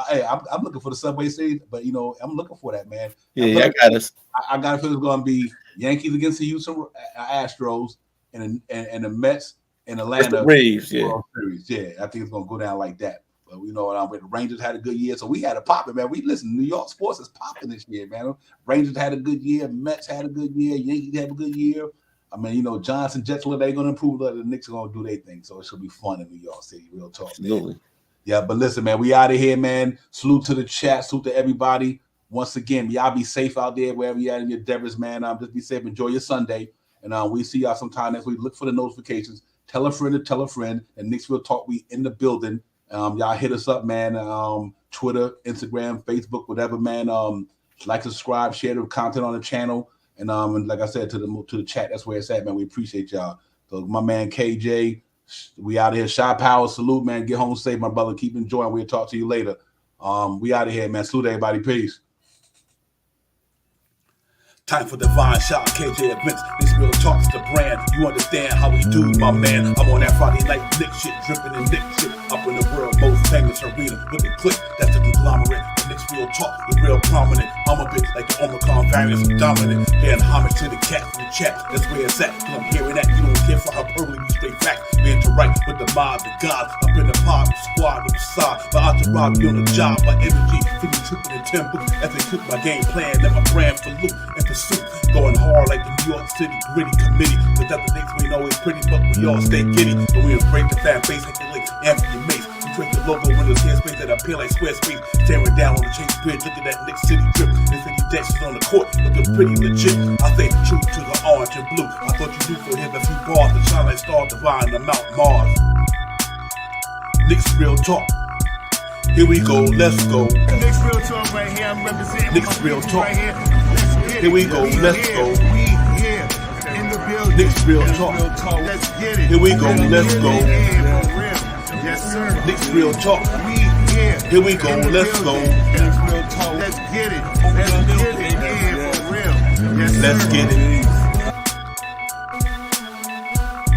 Hey, I'm looking for the Subway Series, but you know, I'm looking for that, man. Yeah, I got us. I got a feeling it's going to be Yankees against the Houston Astros and the Mets in Atlanta. The Braves, Series. Yeah, I think it's going to go down like that. But we know what the Rangers had a good year, so we had a popping, man. We listen. New York sports is popping this year, man. Rangers had a good year. Mets had a good year. Yankees had a good year. I mean, you know, Johnson, Jets, they're going to improve. The Knicks are going to do their thing, so it should be fun in New York City. Real talk. Absolutely. Man. Yeah, but listen, man, we out of here, man. Salute to the chat. Salute to everybody. Once again, y'all be safe out there wherever you at in your endeavors, man. Just be safe. Enjoy your Sunday. And we see y'all sometime next week. Look for the notifications. Tell a friend to tell a friend. And Knicks Will Talk, we in the building. Y'all hit us up, man. Twitter, Instagram, Facebook, whatever, man. Like, subscribe, share the content on the channel. And like I said, to the chat, that's where it's at, man. We appreciate y'all. So my man KJ, we out of here. Shy Power, salute, man. Get home safe, my brother. Keep enjoying. We'll talk to you later. We out of here, man. Salute everybody. Peace. Time for Divine Shot, KJ events. This real talk's the brand. You understand how we do, my man. I'm on that Friday night Nick shit, dripping in Nick shit. Up in the world, most famous arena with the click. That's the conglomerate. The Knicks real talk, the real prominent. I'm a bit like the Omicron variant, dominant. Paying homage to the cat from the chat. That's where it's at. Cause I'm hearing that. You don't care for hyperbole, you straight facts. We interact with the mob, the gods. Up in the pod, the squad, the side. The entourage, be on the job. My energy, 50 tripping in 10 books. As they took my game plan, let my brand for loop and pursuit. Going hard like the New York City gritty committee. Cause that's the things we know is pretty, but we all stay giddy. But we embrace the fan base, hit the links, Anthony Mace. We create the logo when there's airspace that appear like square space. Staring down on the Chase Bridge, look at that Nick City drip. There's 50 Jacksons on the court, looking pretty legit. I say the truth to the orange and blue. I thought you knew for him a few bars to shine like Star Divine to Mount Mars. Knicks real talk. Here we go, let's go. Knicks real talk right here. I'm representing Knicks real talk. right here. Here we go, let's go. We here in the building. Knicks real talk. Let's get it. Here we go, let's go. Yes, sir. Knicks real talk. We here. Here we go, let's go. Let's get it. Let's get it. Yeah, for real. Yes, sir. Let's get it.